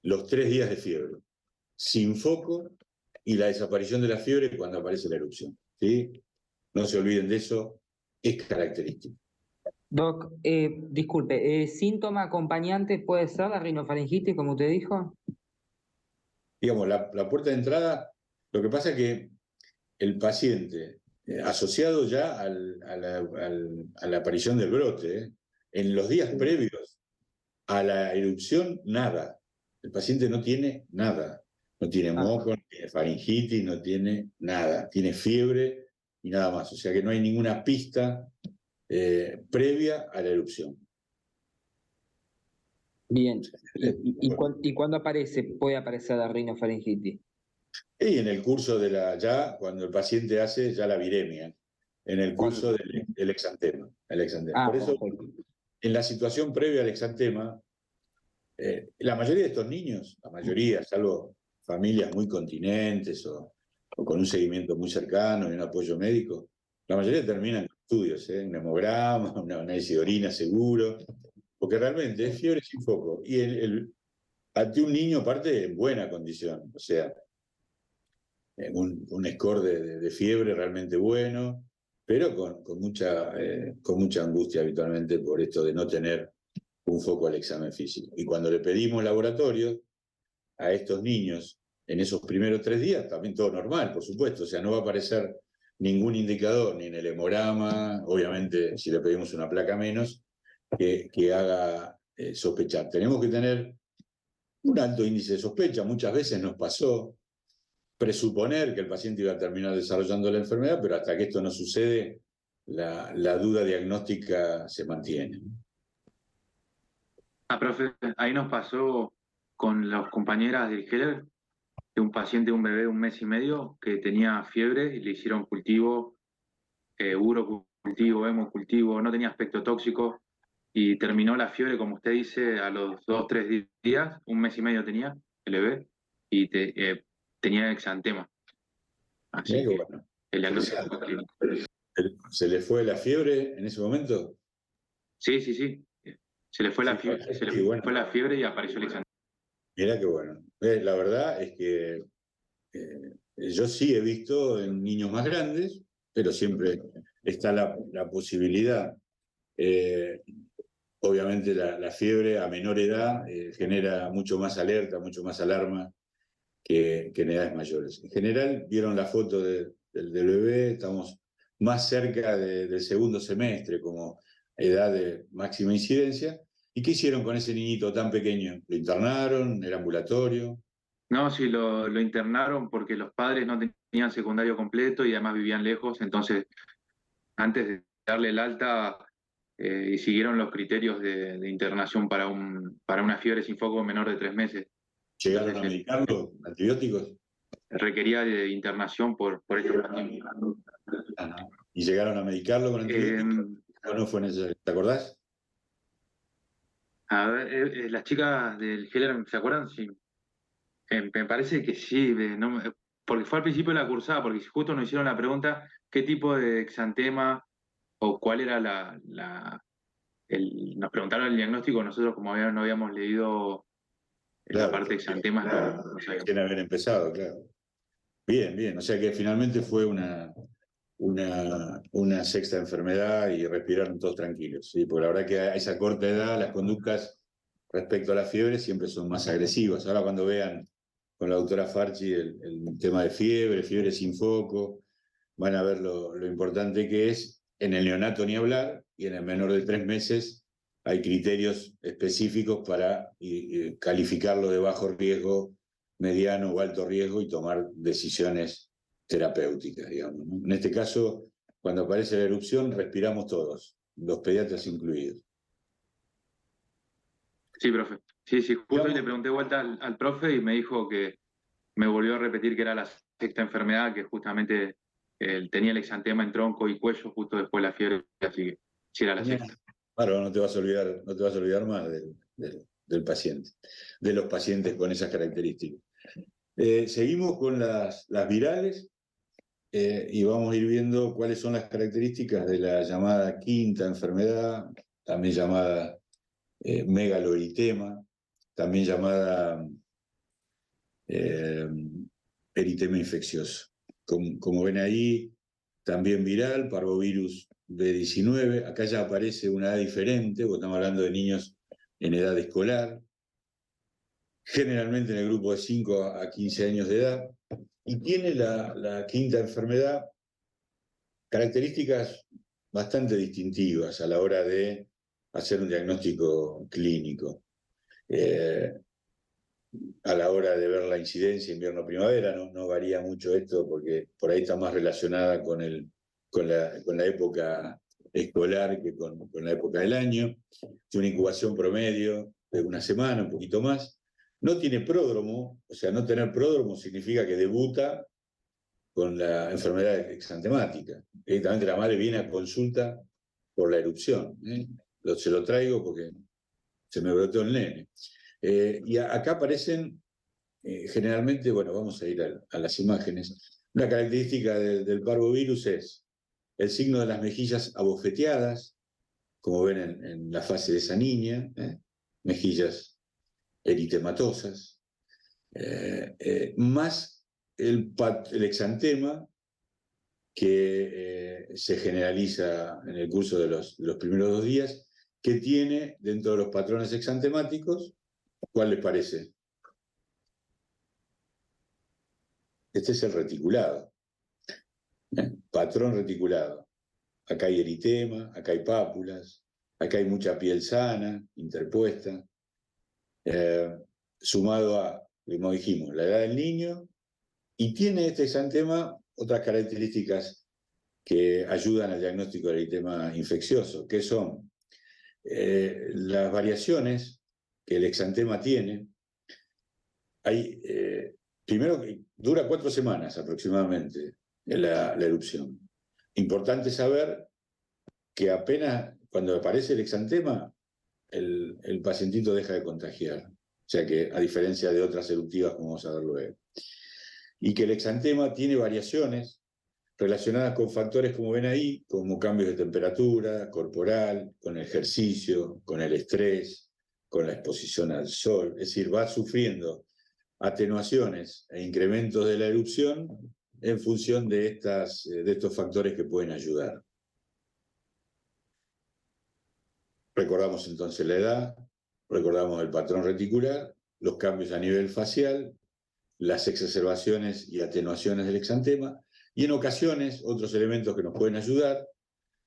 los 3 días de fiebre, sin foco, y la desaparición de la fiebre cuando aparece la erupción, ¿sí? No se olviden de eso, es característico. Doc, disculpe, ¿síntoma acompañante puede ser la rinofaringitis, como usted dijo? Digamos, la puerta de entrada, lo que pasa es que el paciente, asociado ya a la aparición del brote, en los días previos a la erupción, nada. El paciente no tiene nada. No tiene moco, no tiene faringitis, no tiene nada. Tiene fiebre y nada más. O sea que no hay ninguna pista previa a la erupción. Bien. ¿Y cuándo puede aparecer la rinofaringitis? Y en el curso cuando el paciente hace ya la viremia, en el curso del exantema. Por eso, en la situación previa al exantema, la mayoría de estos niños, salvo familias muy continentes o con un seguimiento muy cercano y un apoyo médico, la mayoría terminan con estudios, un hemograma, un análisis de orina seguro, porque realmente es fiebre sin foco. Y ante un niño, aparte, en buena condición, o sea, un score de fiebre realmente bueno, pero con mucha angustia habitualmente por esto de no tener un foco al examen físico. Y cuando le pedimos laboratorio a estos niños en esos primeros 3 días, también todo normal, por supuesto, o sea, no va a aparecer ningún indicador, ni en el hemograma, obviamente si le pedimos una placa menos, que haga sospechar. Tenemos que tener un alto índice de sospecha, muchas veces nos pasó presuponer que el paciente iba a terminar desarrollando la enfermedad, pero hasta que esto no sucede, la duda diagnóstica se mantiene. Profe, ahí nos pasó con las compañeras del Heller, de un paciente, un bebé de 1 mes y medio, que tenía fiebre y le hicieron cultivo, urocultivo, hemocultivo, no tenía aspecto tóxico, y terminó la fiebre, como usted dice, a los 2-3 días, 1 mes y medio tenía el bebé, y tenía exantema. Así que bueno. el diagnóstico clínico. ¿Se le fue la fiebre en ese momento? Sí. Se le fue la fiebre, fue la fiebre y apareció el exantema. Mirá qué bueno. La verdad es que yo sí he visto en niños más grandes, pero siempre está la posibilidad. Obviamente la fiebre a menor edad genera mucho más alerta, mucho más alarma que en edades mayores. En general, vieron la foto del bebé, estamos más cerca del segundo semestre como edad de máxima incidencia. ¿Y qué hicieron con ese niñito tan pequeño? ¿Lo internaron? ¿Era ambulatorio? No, sí, lo internaron porque los padres no tenían secundario completo y además vivían lejos, entonces antes de darle el alta y siguieron los criterios de internación para una fiebre sin foco menor de 3 meses. ¿Llegaron a medicarlo? ¿Antibióticos? Requería de internación por estos motivos. ¿Y llegaron a medicarlo con antibióticos? ¿O no fue necesario? ¿Te acordás? A ver, las chicas del Heller, ¿se acuerdan? Sí. Me parece que sí, porque fue al principio de la cursada, porque justo nos hicieron la pregunta qué tipo de exantema o cuál era nos preguntaron el diagnóstico, nosotros como no habíamos leído la Claro, parte de exantemas, no sabíamos. quieren haber empezado, claro. Bien, bien. O sea que finalmente fue una sexta enfermedad y respiraron todos tranquilos, ¿sí? Porque la verdad que a esa corta edad las conductas respecto a la fiebre siempre son más agresivas. Ahora cuando vean con la doctora Farchi el tema de fiebre sin foco, van a ver lo importante que es. En el neonato ni hablar, y en el menor de 3 meses hay criterios específicos para calificarlo de bajo riesgo, mediano o alto riesgo y tomar decisiones terapéuticas, digamos, ¿no? En este caso, cuando aparece la erupción, respiramos todos, los pediatras incluidos. Sí, profe. Sí, justo hoy le pregunté vuelta al profe y me dijo que me volvió a repetir que era la sexta enfermedad, que justamente tenía el exantema en tronco y cuello justo después de la fiebre, así que sí era la sexta. Claro, no te vas a olvidar más del paciente, de los pacientes con esas características. Seguimos con las virales y vamos a ir viendo cuáles son las características de la llamada quinta enfermedad, también llamada megaloeritema, también llamada eritema infeccioso. Como ven ahí, también viral, parvovirus B19. Acá ya aparece una edad diferente, porque estamos hablando de niños en edad escolar, generalmente en el grupo de 5 a 15 años de edad, y tiene la quinta enfermedad características bastante distintivas a la hora de hacer un diagnóstico clínico. A la hora de ver la incidencia invierno-primavera, no varía mucho esto porque por ahí está más relacionada con la época escolar que con la época del año. Tiene una incubación promedio de una semana, un poquito más. No tiene pródromo, o sea, no tener pródromo significa que debuta con la enfermedad exantemática. Directamente la madre viene a consulta por la erupción. Se lo traigo porque se me brotó el nene. Y acá aparecen generalmente, bueno, vamos a ir a las imágenes. Una característica del parvovirus es el signo de las mejillas abofeteadas, como ven en la fase de esa niña, mejillas eritematosas, más el exantema que se generaliza en el curso de los primeros 2 días, que tiene dentro de los patrones exantemáticos. ¿Cuál les parece? Este es el reticulado. Patrón reticulado. Acá hay eritema, acá hay pápulas, acá hay mucha piel sana, interpuesta. Sumado a, como dijimos, la edad del niño, y tiene este exantema otras características que ayudan al diagnóstico del eritema infeccioso, que son las variaciones que el exantema tiene. Primero, dura 4 semanas aproximadamente la erupción. Importante saber que apenas cuando aparece el exantema, el pacientito deja de contagiar. O sea que, a diferencia de otras eruptivas, como vamos a ver luego. Y que el exantema tiene variaciones relacionadas con factores, como ven ahí, como cambios de temperatura corporal, con el ejercicio, con el estrés, con la exposición al sol. Es decir, va sufriendo atenuaciones e incrementos de la erupción en función de estos factores que pueden ayudar. Recordamos entonces la edad, recordamos el patrón reticular, los cambios a nivel facial, las exacerbaciones y atenuaciones del exantema, y en ocasiones otros elementos que nos pueden ayudar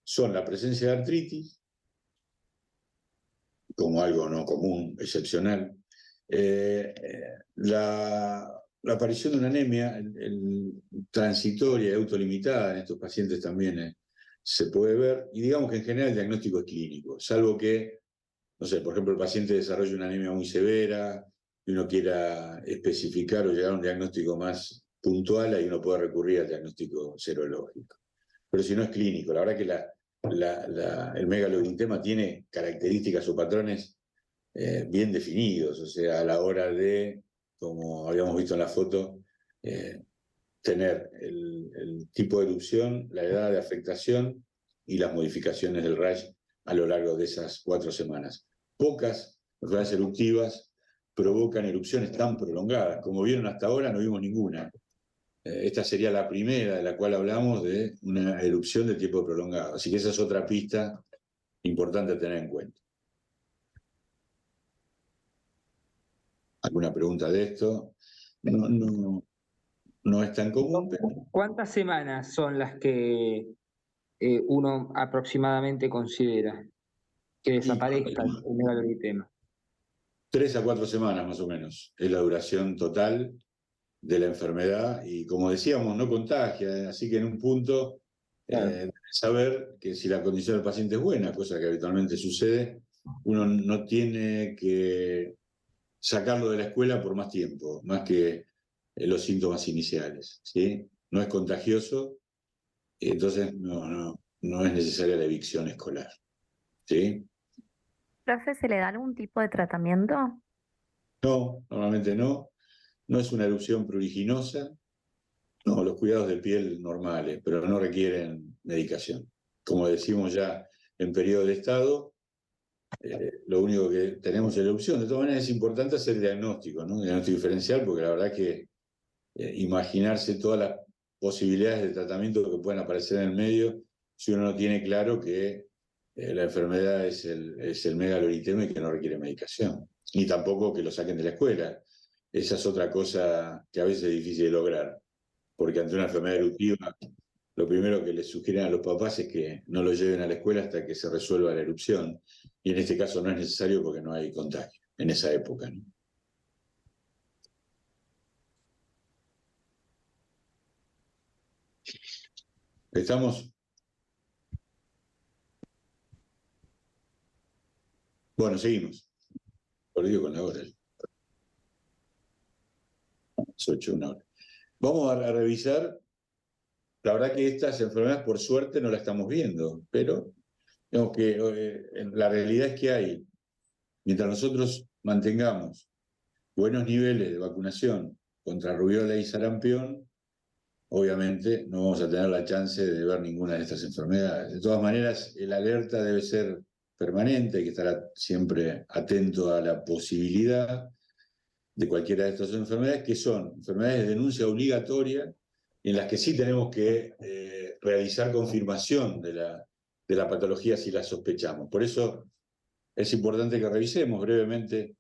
son la presencia de artritis, como algo no común, excepcional, la aparición de una anemia transitoria y autolimitada en estos pacientes también se puede ver, y digamos que en general el diagnóstico es clínico, salvo que, no sé, por ejemplo, el paciente desarrolle una anemia muy severa y uno quiera especificar o llegar a un diagnóstico más puntual, ahí uno puede recurrir al diagnóstico serológico. Pero si no es clínico, la verdad que el megaloeritema tiene características o patrones bien definidos, o sea, a la hora de, como habíamos visto en la foto, tener el tipo de erupción, la edad de afectación y las modificaciones del rash a lo largo de esas 4 semanas. Pocas enfermedades eruptivas provocan erupciones tan prolongadas. Como vieron hasta ahora, no vimos ninguna. Esta sería la primera de la cual hablamos de una erupción de tiempo prolongado. Así que esa es otra pista importante a tener en cuenta. ¿Alguna pregunta de esto? No es tan común, pero... ¿Cuántas semanas son las que uno aproximadamente considera que desaparezca el megaloeritema? 3 a 4 semanas más o menos es la duración total de la enfermedad y, como decíamos, no contagia, así que en un punto saber que si la condición del paciente es buena, cosa que habitualmente sucede, uno no tiene que sacarlo de la escuela por más tiempo, más que los síntomas iniciales, ¿sí? No es contagioso, entonces no es necesaria la evicción escolar, ¿sí? ¿Profe, se le da algún tipo de tratamiento? No, normalmente no. No es una erupción pruriginosa. No, los cuidados de piel normales, pero no requieren medicación. Como decimos ya en periodo de estado, lo único que tenemos es la erupción. De todas maneras es importante hacer el diagnóstico, ¿no? El diagnóstico diferencial, porque la verdad que imaginarse todas las posibilidades de tratamiento que pueden aparecer en el medio, si uno no tiene claro que la enfermedad es el megaloeritema y que no requiere medicación. Ni tampoco que lo saquen de la escuela. Esa es otra cosa que a veces es difícil de lograr, porque ante una enfermedad eruptiva, lo primero que les sugieren a los papás es que no lo lleven a la escuela hasta que se resuelva la erupción. Y en este caso no es necesario porque no hay contagio en esa época, ¿no? ¿Estamos? Bueno, seguimos. Perdido con la hora. Es 8, 1 hora. Vamos a revisar. La verdad que estas enfermedades, por suerte, no las estamos viendo, pero digamos que la realidad es que hay, mientras nosotros mantengamos buenos niveles de vacunación contra rubiola y sarampión, obviamente no vamos a tener la chance de ver ninguna de estas enfermedades. De todas maneras, el alerta debe ser permanente, hay que estar siempre atento a la posibilidad de cualquiera de estas enfermedades, que son enfermedades de denuncia obligatoria, en las que sí tenemos que realizar confirmación de la patología si la sospechamos. Por eso es importante que revisemos brevemente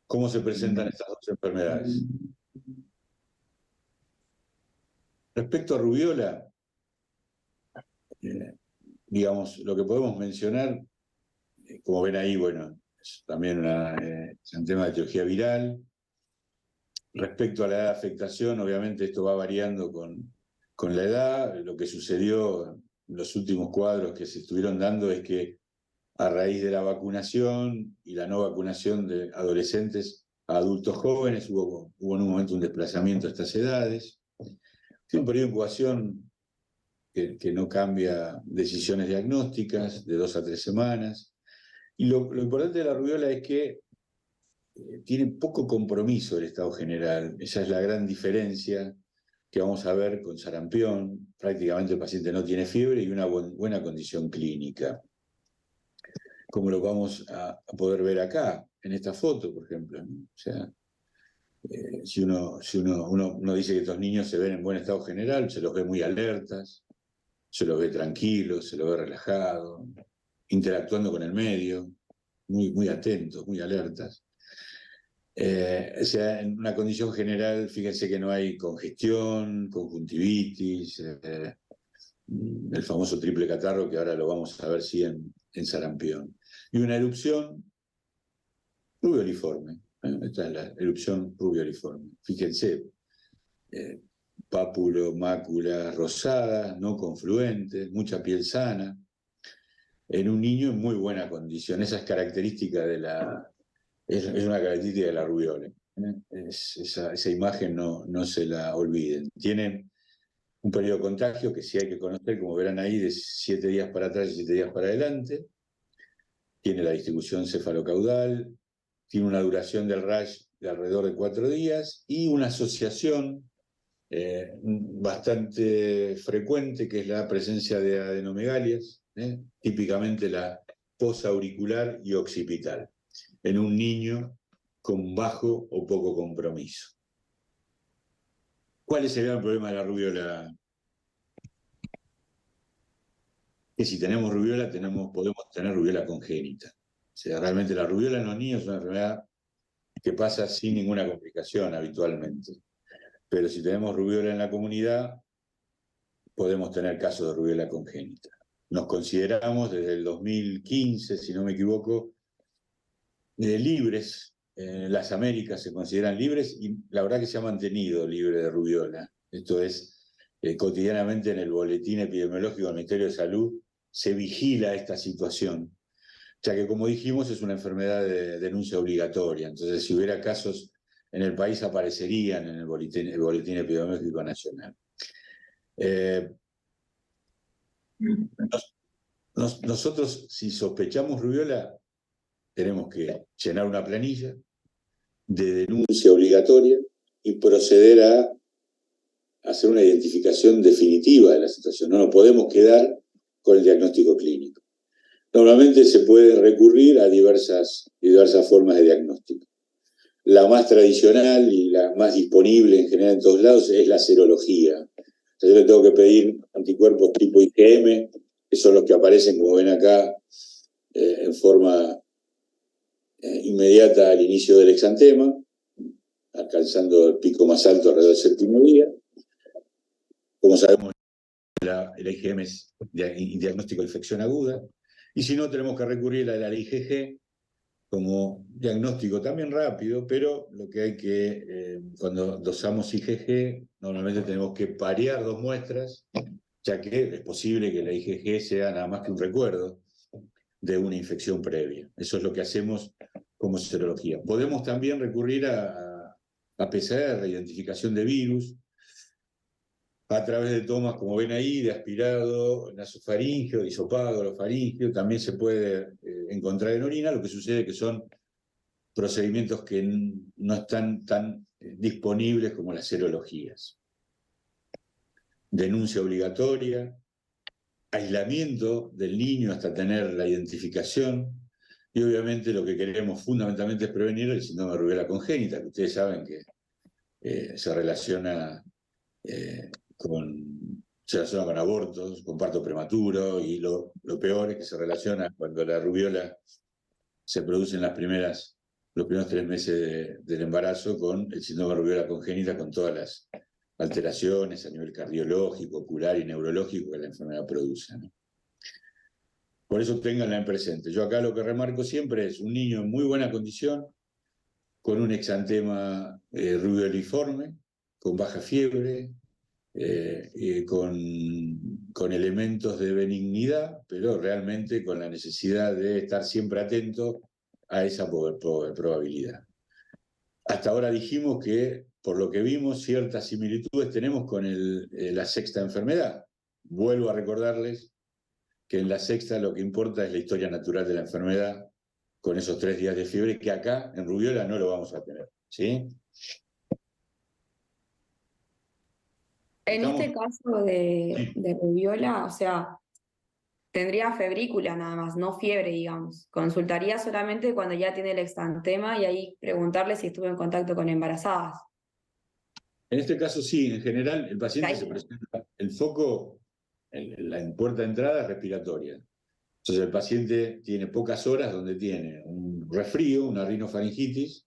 cómo se presentan estas dos enfermedades. Respecto a rubiola, digamos, lo que podemos mencionar, como ven ahí, bueno, es también un tema de etiología viral. Respecto a la edad de afectación, obviamente esto va variando con la edad. Lo que sucedió en los últimos cuadros que se estuvieron dando es que a raíz de la vacunación y la no vacunación de adolescentes a adultos jóvenes, hubo en un momento un desplazamiento a estas edades. Tiene un periodo de incubación que no cambia decisiones diagnósticas, de 2 a 3 semanas. Y lo importante de la rubiola es que tiene poco compromiso del estado general. Esa es la gran diferencia que vamos a ver con sarampión. Prácticamente el paciente no tiene fiebre y una buena condición clínica, como lo vamos a poder ver acá, en esta foto, por ejemplo. O sea, si uno dice que estos niños se ven en buen estado general, se los ve muy alertas, se los ve tranquilos, se los ve relajados, interactuando con el medio, muy atentos, muy alertas. O sea, en una condición general, fíjense que no hay congestión, conjuntivitis, el famoso triple catarro, que ahora lo vamos a ver sí en sarampión. Y una erupción rubioliforme. Esta es la erupción rubioliforme. Fíjense, pápulo, máculas rosadas, no confluentes, mucha piel sana, en un niño en muy buena condición. Esa es característica es una característica de la rubiola. Esa imagen no se la olviden. Tiene un periodo de contagio que sí hay que conocer, como verán ahí, de 7 días para atrás y 7 días para adelante. Tiene la distribución cefalocaudal, tiene una duración del rash de alrededor de 4 días y una asociación bastante frecuente, que es la presencia de adenomegalias, típicamente la posauricular y occipital, en un niño con bajo o poco compromiso. ¿Cuál es el gran problema de la rubiola? Que si tenemos rubiola, podemos tener rubiola congénita. O sea, realmente la rubiola en los niños es una enfermedad que pasa sin ninguna complicación habitualmente. Pero si tenemos rubiola en la comunidad, podemos tener casos de rubiola congénita. Nos consideramos desde el 2015, si no me equivoco, libres. En las Américas se consideran libres y la verdad que se ha mantenido libre de rubiola. Esto es, cotidianamente en el boletín epidemiológico del Ministerio de Salud se vigila esta situación, ya que como dijimos es una enfermedad de denuncia obligatoria. Entonces si hubiera casos en el país aparecerían en el boletín epidemiológico nacional. Nosotros, si sospechamos rubiola, tenemos que llenar una planilla de denuncia obligatoria y proceder a hacer una identificación definitiva de la situación. No nos podemos quedar con el diagnóstico clínico. Normalmente se puede recurrir a diversas formas de diagnóstico. La más tradicional y la más disponible en general en todos lados es la serología. O sea, yo le tengo que pedir anticuerpos tipo IgM, que son los que aparecen, como ven acá, en forma inmediata al inicio del exantema, alcanzando el pico más alto alrededor del séptimo día. Como sabemos, el IgM es diagnóstico de infección aguda, y si no, tenemos que recurrir a la IgG como diagnóstico también rápido, pero lo que hay que, cuando dosamos IgG, normalmente tenemos que parear 2 muestras, ya que es posible que la IgG sea nada más que un recuerdo de una infección previa. Eso es lo que hacemos como serología. Podemos también recurrir a PCR, identificación de virus, a través de tomas, como ven ahí, de aspirado nasofaríngeo, de hisopado orofaríngeo, también se puede encontrar en orina. Lo que sucede es que son procedimientos que no están tan disponibles como las serologías. Denuncia obligatoria, aislamiento del niño hasta tener la identificación, y obviamente lo que queremos fundamentalmente es prevenir el síndrome de rubiola congénita, que ustedes saben que se relaciona con abortos, con parto prematuro, y lo peor es que se relaciona cuando la rubiola se produce en los primeros 3 meses del embarazo con el síndrome de rubiola congénita, con todas las alteraciones a nivel cardiológico, ocular y neurológico que la enfermedad produce, ¿no? Por eso ténganla en presente. Yo acá lo que remarco siempre es un niño en muy buena condición, con un exantema rubioliforme, con baja fiebre, con elementos de benignidad, pero realmente con la necesidad de estar siempre atento a esa probabilidad. Hasta ahora dijimos que, por lo que vimos, ciertas similitudes tenemos con la sexta enfermedad. Vuelvo a recordarles que en la sexta lo que importa es la historia natural de la enfermedad, con esos 3 días de fiebre, que acá en rubiola no lo vamos a tener, ¿sí? En este caso de rubiola, o sea, tendría febrícula nada más, no fiebre, digamos. Consultaría solamente cuando ya tiene el exantema y ahí preguntarle si estuvo en contacto con embarazadas. En este caso sí, en general el paciente se presenta, el foco en puerta de entrada es respiratoria. Entonces el paciente tiene pocas horas donde tiene un resfrío, una rinofaringitis,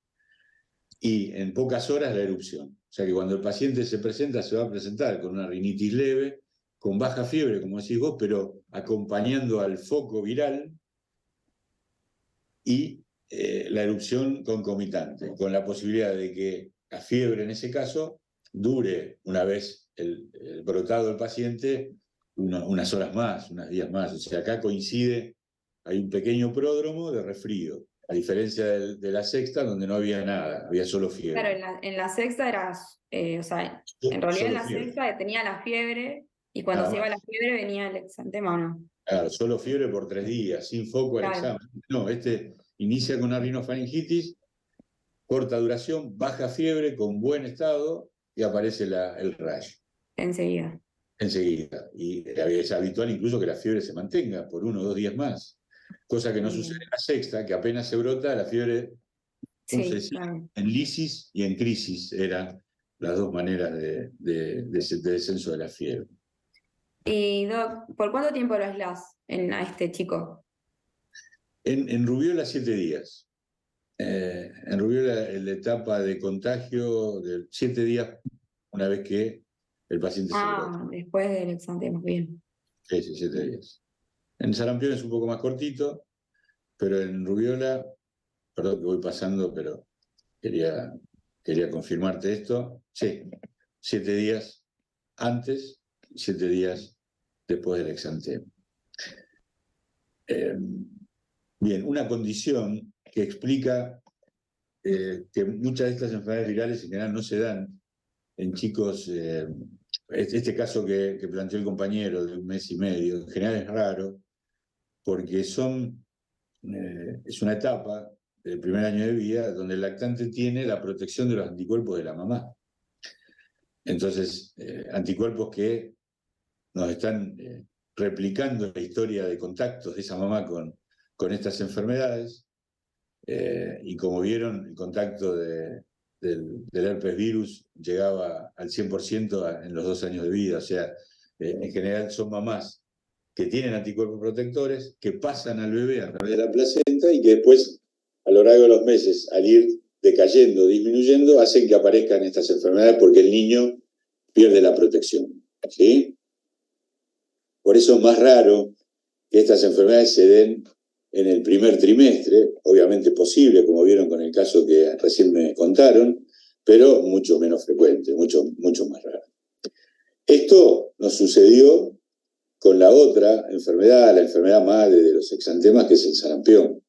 y en pocas horas la erupción. O sea que cuando el paciente se presenta, se va a presentar con una rinitis leve, con baja fiebre, como decís vos, pero acompañando al foco viral y la erupción concomitante, con la posibilidad de que la fiebre en ese caso dure, una vez el brotado del paciente, unas horas más, unos días más. O sea, acá coincide, hay un pequeño pródromo de resfrío, a diferencia de la sexta, donde no había nada, había solo fiebre. Claro, en la sexta era, o sea, en realidad en la sexta tenía la fiebre y cuando se iba la fiebre venía el exantema, ¿o no? Claro, solo fiebre por 3 días, sin foco al examen. No, este inicia con una rinofaringitis, corta duración, baja fiebre, con buen estado, y aparece el rash. Enseguida. enseguida. Y es habitual incluso que la fiebre se mantenga por 1 o 2 días más, cosa que no sucede en la sexta, que apenas se brota, la fiebre, ¿cómo se decía? En lisis y en crisis eran las dos maneras de descenso de la fiebre. Y Doc, ¿por cuánto tiempo lo aislás a este chico? En rubiola 7 días. En rubiola la etapa de contagio de 7 días una vez que el paciente se brota. Después del exantema, bien. Sí, 7 días. En sarampión es un poco más cortito, pero en rubiola, perdón que voy pasando, pero quería confirmarte esto. Sí, 7 días antes, 7 días después del exantema. Bien, una condición que explica que muchas de estas enfermedades virales en general no se dan en chicos, este caso que planteó el compañero de 1 mes y medio, en general es raro, porque es una etapa del primer año de vida donde el lactante tiene la protección de los anticuerpos de la mamá. Entonces, anticuerpos que nos están replicando la historia de contactos de esa mamá con estas enfermedades, y como vieron, el contacto del herpes virus llegaba al 100% en los 2 años de vida. O sea, en general son mamás que tienen anticuerpos protectores, que pasan al bebé a través de la placenta y que después, a lo largo de los meses, al ir decayendo, disminuyendo, hacen que aparezcan estas enfermedades porque el niño pierde la protección, ¿sí? Por eso es más raro que estas enfermedades se den en el primer trimestre, obviamente posible, como vieron con el caso que recién me contaron, pero mucho menos frecuente, mucho más raro. Esto nos sucedió con la otra enfermedad, la enfermedad madre de los exantemas, que es el sarampión.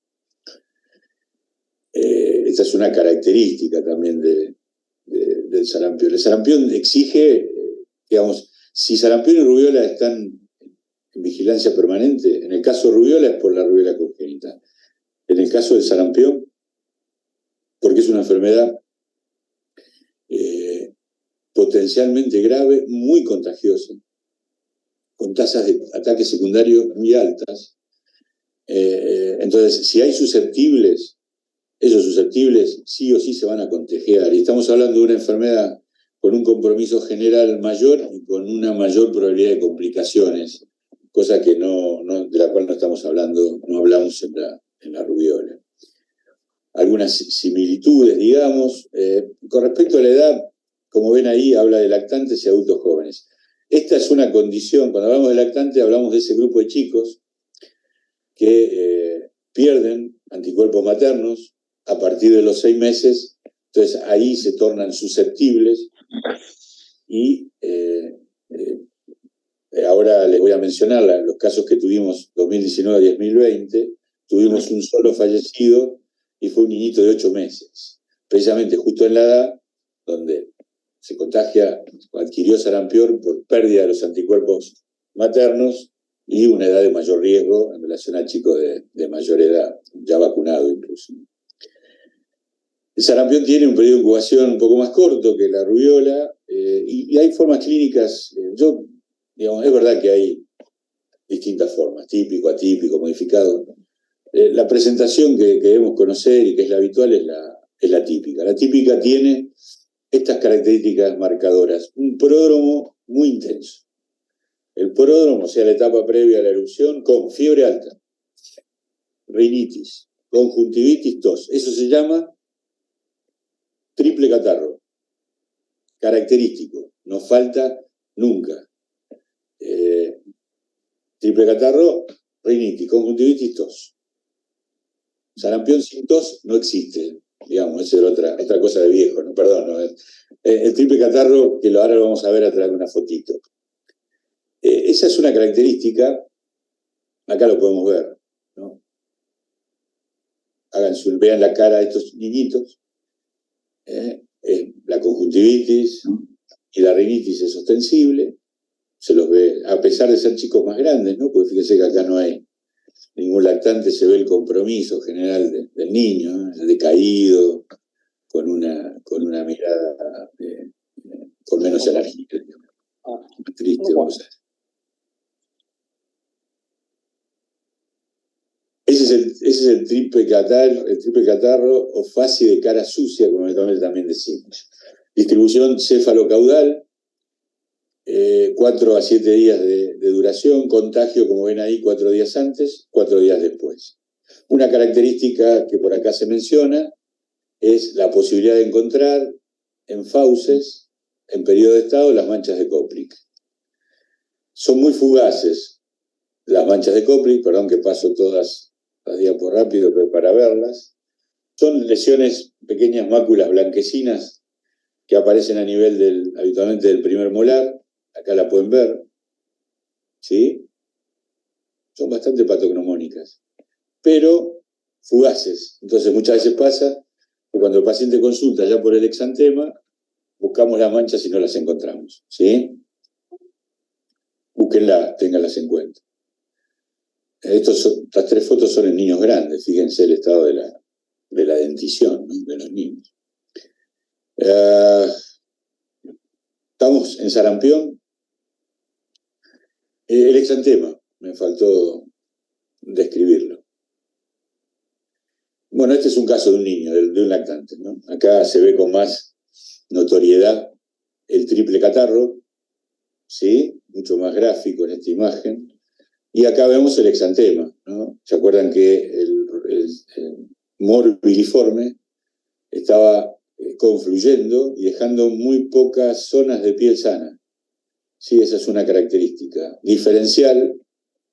Esta es una característica también del sarampión. El sarampión exige, digamos, si sarampión y rubiola están en vigilancia permanente, en el caso de rubiola es por la rubiola congénita. En el caso del sarampión, porque es una enfermedad potencialmente grave, muy contagiosa, con tasas de ataque secundario muy altas. Entonces, si hay susceptibles, esos susceptibles sí o sí se van a contagiar. Y estamos hablando de una enfermedad con un compromiso general mayor y con una mayor probabilidad de complicaciones, cosa que de la cual no estamos hablando, no hablamos en la rubiola. Algunas similitudes, digamos. Con respecto a la edad, como ven ahí, habla de lactantes y adultos jóvenes. Esta es una condición, cuando hablamos de lactante, hablamos de ese grupo de chicos que pierden anticuerpos maternos a partir de los 6 meses, entonces ahí se tornan susceptibles y ahora les voy a mencionar los casos que tuvimos 2019 y 2020. Tuvimos un solo fallecido y fue un niñito de 8 meses, precisamente justo en la edad donde se contagia, adquirió sarampión por pérdida de los anticuerpos maternos y una edad de mayor riesgo en relación al chico de mayor edad, ya vacunado incluso. El sarampión tiene un periodo de incubación un poco más corto que la rubiola, y hay formas clínicas. Digamos, es verdad que hay distintas formas, típico, atípico, modificado. La presentación que debemos conocer y que es la habitual es la típica. La típica tiene estas características marcadoras: un pródromo muy intenso. El pródromo, o sea, la etapa previa a la erupción, con fiebre alta, rinitis, conjuntivitis, tos. Eso se llama triple catarro. Característico, no falta nunca. Triple catarro, rinitis, conjuntivitis, tos. Sarampión sin tos no existe, digamos, esa era otra cosa de viejo, ¿no? Perdón, ¿no? El triple catarro, que ahora lo vamos a ver a través de una fotito. Esa es una característica, acá lo podemos ver, ¿no? Vean la cara de estos niñitos, la conjuntivitis y la rinitis es ostensible, se los ve, a pesar de ser chicos más grandes, ¿no? Porque fíjense que acá no hay ningún lactante, se ve el compromiso general del niño, decaído, con una mirada con menos energía. Triste, Gonzalo. Ese es el triple catarro o fase de cara sucia, como también decimos. Distribución céfalo-caudal, 4 a 7 días de duración, contagio, como ven ahí, 4 días antes, 4 días después. Una característica que por acá se menciona es la posibilidad de encontrar en fauces, en periodo de estado, las manchas de Koplik. Son muy fugaces las manchas de Koplik, perdón que paso todas las diapos rápido para verlas. Son lesiones, pequeñas máculas blanquecinas que aparecen a nivel habitualmente del primer molar. Acá la pueden ver, ¿sí? Son bastante patognomónicas, pero fugaces. Entonces muchas veces pasa que cuando el paciente consulta ya por el exantema, buscamos las manchas y no las encontramos, ¿sí? Búsquenlas, ténganlas en cuenta. Estas 3 fotos son en niños grandes, fíjense el estado de la dentición, ¿no?, de los niños. Estamos en sarampión. El exantema, me faltó describirlo. Bueno, este es un caso de un niño, de un lactante, ¿no? Acá se ve con más notoriedad el triple catarro, ¿sí? Mucho más gráfico en esta imagen. Y acá vemos el exantema, ¿no? ¿Se acuerdan que el morbiliforme estaba confluyendo y dejando muy pocas zonas de piel sana? Sí, esa es una característica diferencial.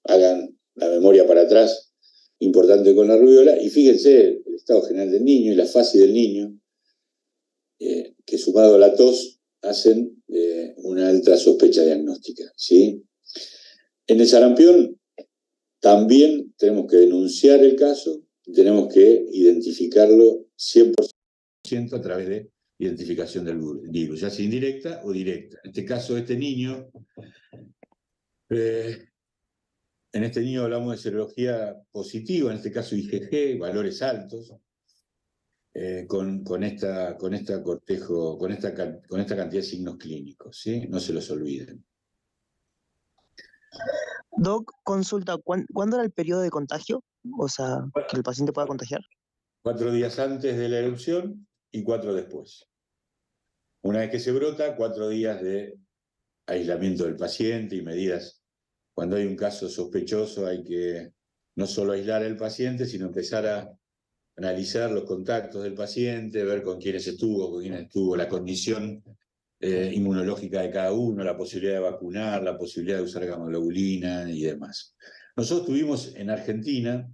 Hagan la memoria para atrás, importante con la rubiola, y fíjense el estado general del niño y la fase del niño, que sumado a la tos hacen una alta sospecha diagnóstica, ¿sí? En el sarampión también tenemos que denunciar el caso, tenemos que identificarlo 100% a través de identificación del virus, ya sea indirecta o directa. En este caso, este niño, en este niño hablamos de serología positiva, en este caso IgG, valores altos, con esta cantidad de signos clínicos, ¿sí? No se los olviden. Doc, consulta, ¿cuándo era el periodo de contagio? O sea, que el paciente pueda contagiar. 4 días antes de la erupción y 4 después. Una vez que se brota, 4 días de aislamiento del paciente y medidas. Cuando hay un caso sospechoso hay que no solo aislar al paciente, sino empezar a analizar los contactos del paciente, ver con quiénes estuvo, la condición inmunológica de cada uno, la posibilidad de vacunar, la posibilidad de usar gamma-globulina y demás. Nosotros tuvimos en Argentina,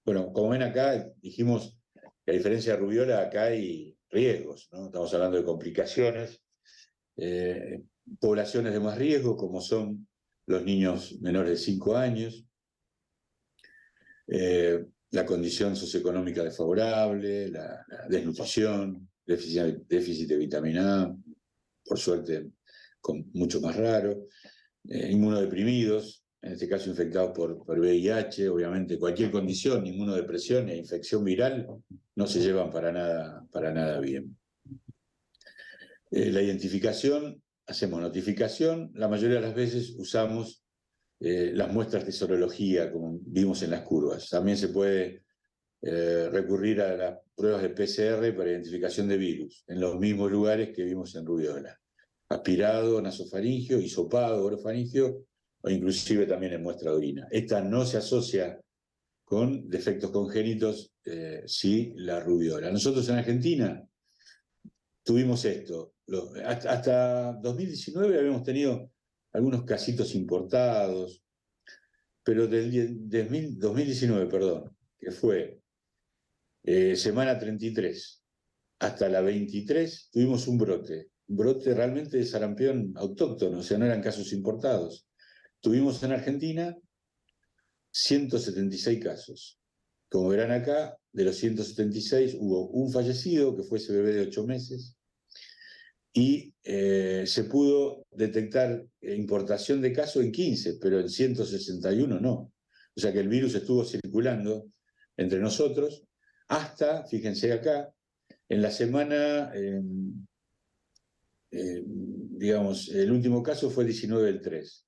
bueno, como ven acá, dijimos que a diferencia de rubiola, acá hay riesgos, ¿no? Estamos hablando de complicaciones, poblaciones de más riesgo, como son los niños menores de 5 años, la condición socioeconómica desfavorable, la desnutrición, déficit de vitamina A, por suerte mucho más raro, inmunodeprimidos, en este caso infectados por VIH, obviamente cualquier condición, inmunodepresión e infección viral no se llevan para nada bien. La identificación, hacemos notificación, la mayoría de las veces usamos las muestras de sorología, como vimos en las curvas. También se puede recurrir a las pruebas de PCR para identificación de virus, en los mismos lugares que vimos en rubiola. Aspirado, nasofaringio, hisopado, orofaringio, o inclusive también en muestra de orina. Esta no se asocia con defectos congénitos, sí la rubiola. Nosotros en Argentina tuvimos esto. Hasta 2019 habíamos tenido algunos casitos importados, pero del 2019, perdón, que fue semana 33 hasta la 23, tuvimos un brote realmente de sarampión autóctono, o sea, no eran casos importados. Tuvimos en Argentina 176 casos. Como verán acá, de los 176 hubo un fallecido, que fue ese bebé de 8 meses, y se pudo detectar importación de casos en 15, pero en 161 no. O sea que el virus estuvo circulando entre nosotros hasta, fíjense acá, en la semana, digamos, el último caso fue 19 del 3,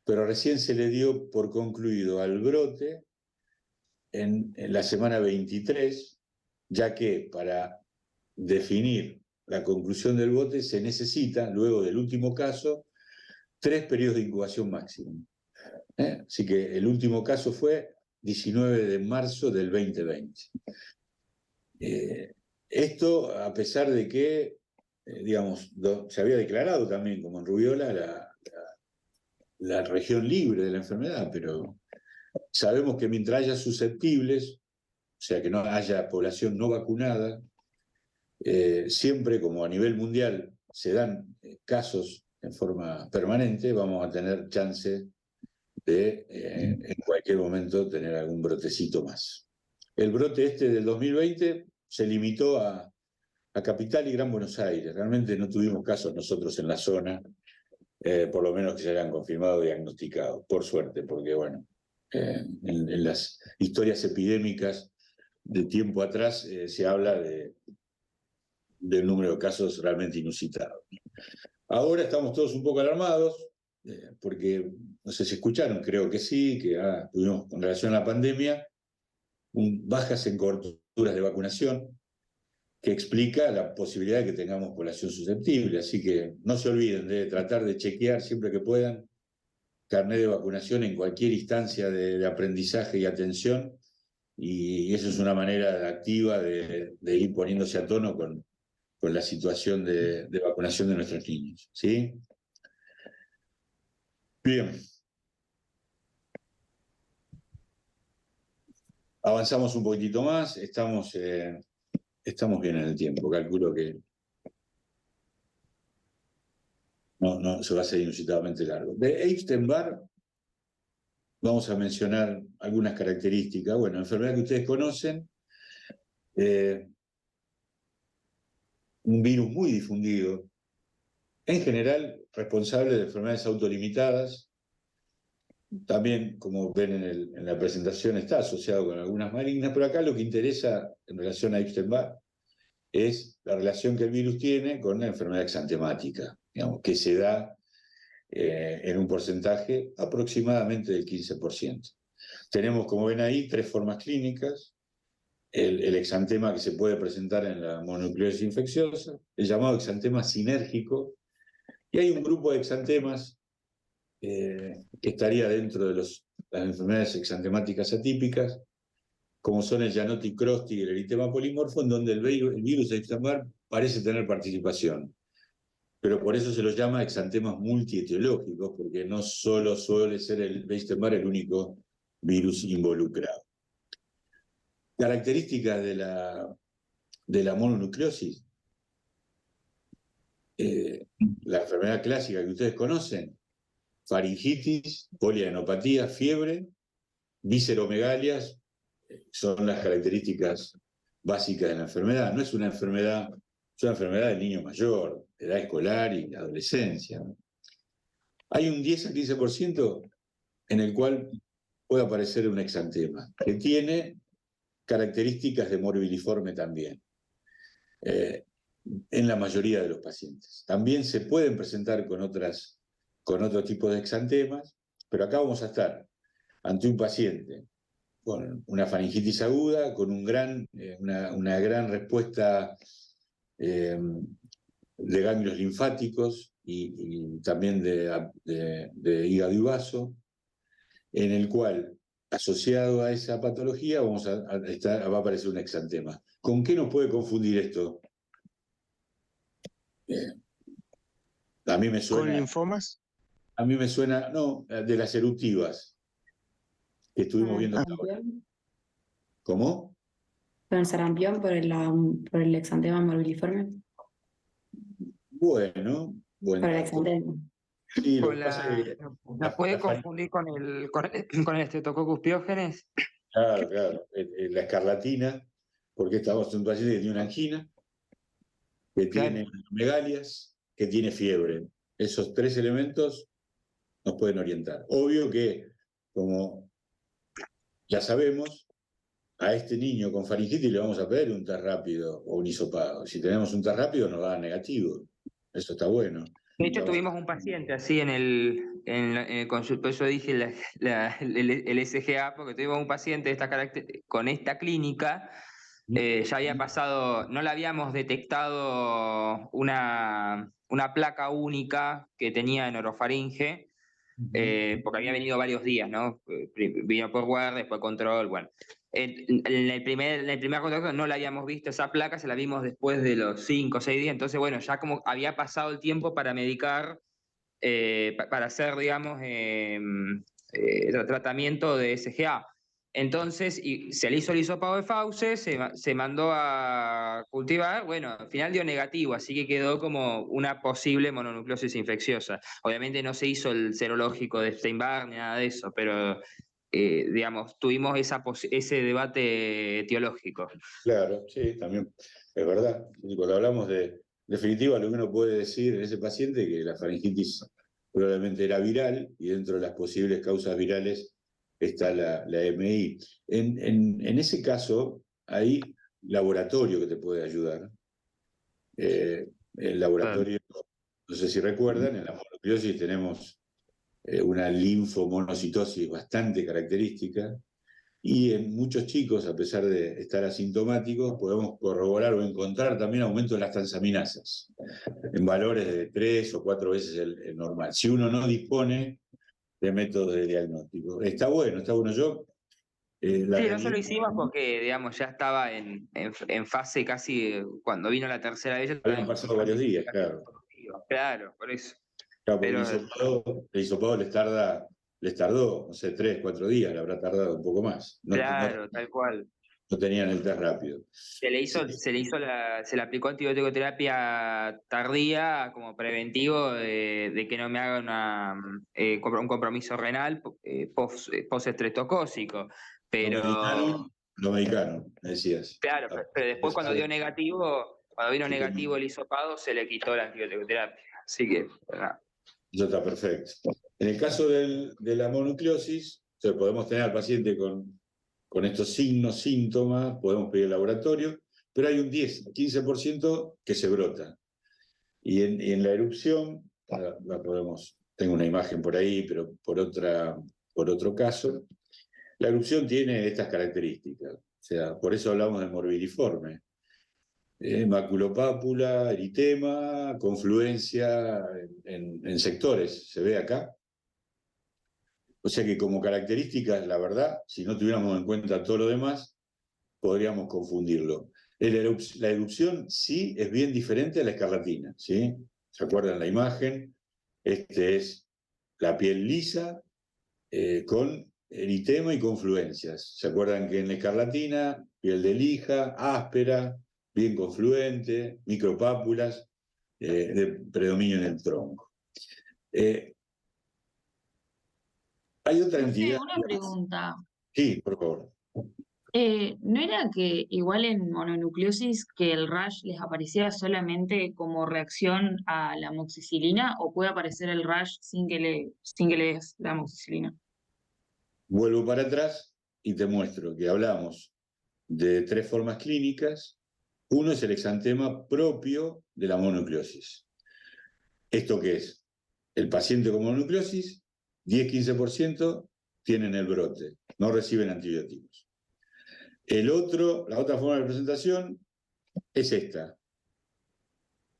pero recién se le dio por concluido al brote en la semana 23, ya que para definir la conclusión del brote se necesita, luego del último caso, 3 periodos de incubación máximo. Así que el último caso fue 19 de marzo del 2020. Esto a pesar de que, digamos, se había declarado también como en Rubiola la región libre de la enfermedad, pero sabemos que mientras haya susceptibles, o sea, que no haya población no vacunada, siempre como a nivel mundial se dan casos en forma permanente, vamos a tener chance de en cualquier momento tener algún brotecito más. El brote este del 2020 se limitó a Capital y Gran Buenos Aires. Realmente no tuvimos casos nosotros en la zona, por lo menos que se hayan confirmado y diagnosticado, por suerte, porque bueno, en las historias epidémicas de tiempo atrás se habla del número de casos realmente inusitados. Ahora estamos todos un poco alarmados, porque no sé si escucharon, creo que sí, que tuvimos con relación a la pandemia bajas en coberturas de vacunación, que explica la posibilidad de que tengamos población susceptible. Así que no se olviden de tratar de chequear siempre que puedan carnet de vacunación en cualquier instancia de aprendizaje y atención, y eso es una manera activa de ir poniéndose a tono con la situación de vacunación de nuestros niños. ¿Sí? Bien. Avanzamos un poquitito más, estamos bien en el tiempo, calculo que no se va a hacer inusitadamente largo. De Epstein-Barr vamos a mencionar algunas características. Bueno, enfermedad que ustedes conocen, un virus muy difundido, en general responsable de enfermedades autolimitadas. También, como ven en la presentación, está asociado con algunas malignas, pero acá lo que interesa en relación a Epstein-Barr es la relación que el virus tiene con la enfermedad exantemática, digamos, que se da en un porcentaje aproximadamente del 15%. Tenemos, como ven ahí, 3 formas clínicas: el exantema que se puede presentar en la mononucleosis infecciosa, el llamado exantema sinérgico, y hay un grupo de exantemas que estaría dentro de las enfermedades exantemáticas atípicas, como son el Giannotti-Crosty y el eritema polimorfo, en donde el virus de Epstein-Barr parece tener participación. Pero por eso se los llama exantemas multietiológicos, porque no solo suele ser el Epstein-Barr el único virus involucrado. Características de la mononucleosis. La enfermedad clásica que ustedes conocen: faringitis, poliadenopatía, fiebre, visceromegalias, son las características básicas de la enfermedad. No es una enfermedad, es una enfermedad del niño mayor, de edad escolar y adolescencia. Hay un 10 a 15% en el cual puede aparecer un exantema, que tiene características de morbiliforme también, en la mayoría de los pacientes. También se pueden presentar con otro tipo de exantemas, pero acá vamos a estar ante un paciente con una faringitis aguda, con una gran respuesta de ganglios linfáticos y también de hígado y vaso, en el cual, asociado a esa patología, va a aparecer un exantema. ¿Con qué nos puede confundir esto? A mí me suena... ¿Con linfomas? A mí me suena, no, de las eruptivas que estuvimos viendo hasta ahora. ¿Cómo? ¿Con el sarampión por el exantema morbiliforme? Bueno, Por el dato. exantema. Sí, lo que Con pasa es que ¿La puede confundir con el Streptococcus pyogenes? claro, la escarlatina, porque estamos en un paciente que tiene una angina, que tiene megalias, que tiene fiebre. Esos 3 elementos nos pueden orientar. Obvio que, como ya sabemos, a este niño con faringitis le vamos a pedir un test rápido o un hisopado. Si tenemos un test rápido nos va a dar negativo. Eso está bueno. De hecho, tuvimos un paciente así en el consultorio, yo dije el SGA, porque tuvimos un paciente de con esta clínica, ya había pasado, no le habíamos detectado una placa única que tenía en orofaringe, porque había venido varios días, ¿no? Vino por guardia, después control, bueno. En el primer contacto no la habíamos visto esa placa, se la vimos después de los 5 o 6 días, entonces bueno, ya como había pasado el tiempo para medicar, para hacer, digamos, tratamiento de SGA. Entonces, se le hizo el hisopado de fauces, se mandó a cultivar, bueno, al final dio negativo, así que quedó como una posible mononucleosis infecciosa. Obviamente no se hizo el serológico de Epstein-Barr ni nada de eso, pero digamos, tuvimos ese debate etiológico. Claro, sí, también es verdad. Y cuando hablamos de definitiva, lo que uno puede decir en ese paciente es que la faringitis probablemente era viral y dentro de las posibles causas virales está la MI. En ese caso, hay laboratorio que te puede ayudar. El laboratorio, no sé si recuerdan, en la mononucleosis tenemos una linfomonocitosis bastante característica. Y en muchos chicos, a pesar de estar asintomáticos, podemos corroborar o encontrar también aumento de las transaminasas, en valores de 3 o 4 veces el normal, si uno no dispone de métodos de diagnóstico. Está bueno. Yo... sí, nosotros lo hicimos porque, digamos, ya estaba en fase casi, cuando vino la tercera vez. Habían pasado varios días, claro. Claro, por eso. Claro, porque Pero, el hisopado les tardó, no sé, 3, 4 días, le habrá tardado un poco más. claro, tal cual. No tenían el test rápido. Se le aplicó antibiótico-terapia tardía como preventivo de que no me haga un compromiso renal post-estreptocócico. Pero Lo medicaron, me decías. claro, pero después cuando vino negativo el hisopado, se le quitó la antibiótico-terapia. Así que, nada. Eso está perfecto. En el caso de la mononucleosis, podemos tener al paciente con estos signos, síntomas, podemos pedir el laboratorio, pero hay un 10-15% que se brota. Y en la erupción, tengo una imagen por ahí, pero por otro caso, la erupción tiene estas características. O sea, por eso hablamos de morbilliforme. Maculopápula, eritema, confluencia en sectores, se ve acá. O sea que como características, la verdad, si no tuviéramos en cuenta todo lo demás, podríamos confundirlo. La erupción sí es bien diferente a la escarlatina, ¿sí? ¿Se acuerdan la imagen? Este es la piel lisa con eritema y confluencias. ¿Se acuerdan que en la escarlatina, piel de lija, áspera, bien confluente, micropápulas, de predominio en el tronco? Hay otra entidad. Una pregunta. Sí, por favor. ¿No era que igual en mononucleosis que el rash les aparecía solamente como reacción a la amoxicilina o puede aparecer el rash sin que le des la amoxicilina? Vuelvo para atrás y te muestro que hablamos de 3 formas clínicas. Uno es el exantema propio de la mononucleosis. ¿Esto qué es? El paciente con mononucleosis, 10-15% tienen el brote, no reciben antibióticos. La otra forma de presentación es esta,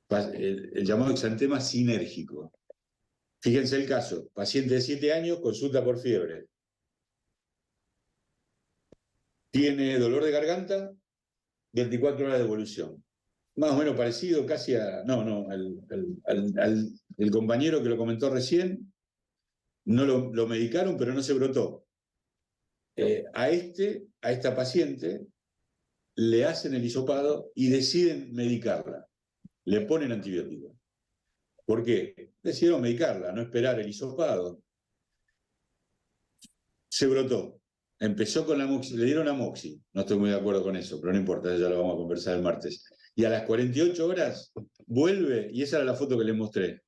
el llamado exantema sinérgico. Fíjense el caso, paciente de 7 años, consulta por fiebre. Tiene dolor de garganta, 24 horas de evolución. Más o menos parecido casi a... el compañero que lo comentó recién, no lo medicaron, pero no se brotó. A esta paciente le hacen el hisopado y deciden medicarla. Le ponen antibiótico. ¿Por qué? Decidieron medicarla, no esperar el hisopado. Se brotó. Empezó con la amoxi, le dieron amoxi. No estoy muy de acuerdo con eso, pero no importa, ya lo vamos a conversar el martes. Y a las 48 horas vuelve, y esa era la foto que les mostré,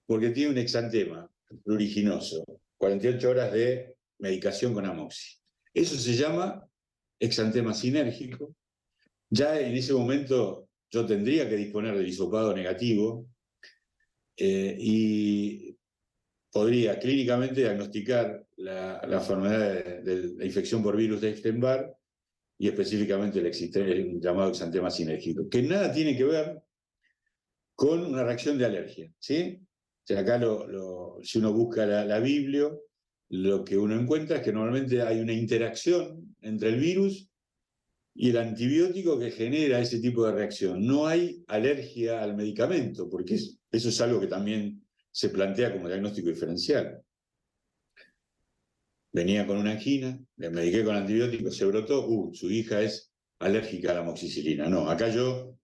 porque tiene un exantema pruriginoso. 48 horas de medicación con amoxi. Eso se llama exantema sinérgico. Ya en ese momento yo tendría que disponer del hisopado negativo. y podría clínicamente diagnosticar la enfermedad de la infección por virus de Epstein-Barr y específicamente el llamado exantema sinérgico, que nada tiene que ver con una reacción de alergia, ¿sí? O sea, acá si uno busca la Biblia, lo que uno encuentra es que normalmente hay una interacción entre el virus y el antibiótico que genera ese tipo de reacción. No hay alergia al medicamento, porque eso es algo que también se plantea como diagnóstico diferencial. Venía con una angina, le mediqué con antibióticos, se brotó, su hija es alérgica a la amoxicilina. No, acá yo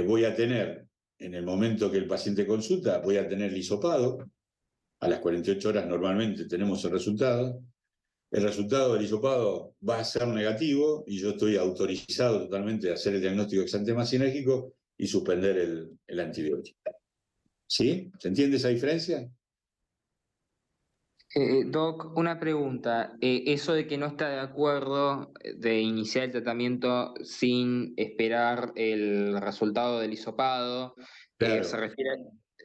voy a tener, en el momento que el paciente consulta, voy a tener el hisopado. A las 48 horas normalmente tenemos el resultado. El resultado del hisopado va a ser negativo y yo estoy autorizado totalmente a hacer el diagnóstico de exantema sinérgico y suspender el antibiótico. ¿Sí? ¿Se entiende esa diferencia? Doc, una pregunta. Eso de que no está de acuerdo de iniciar el tratamiento sin esperar el resultado del hisopado, Claro. se refiere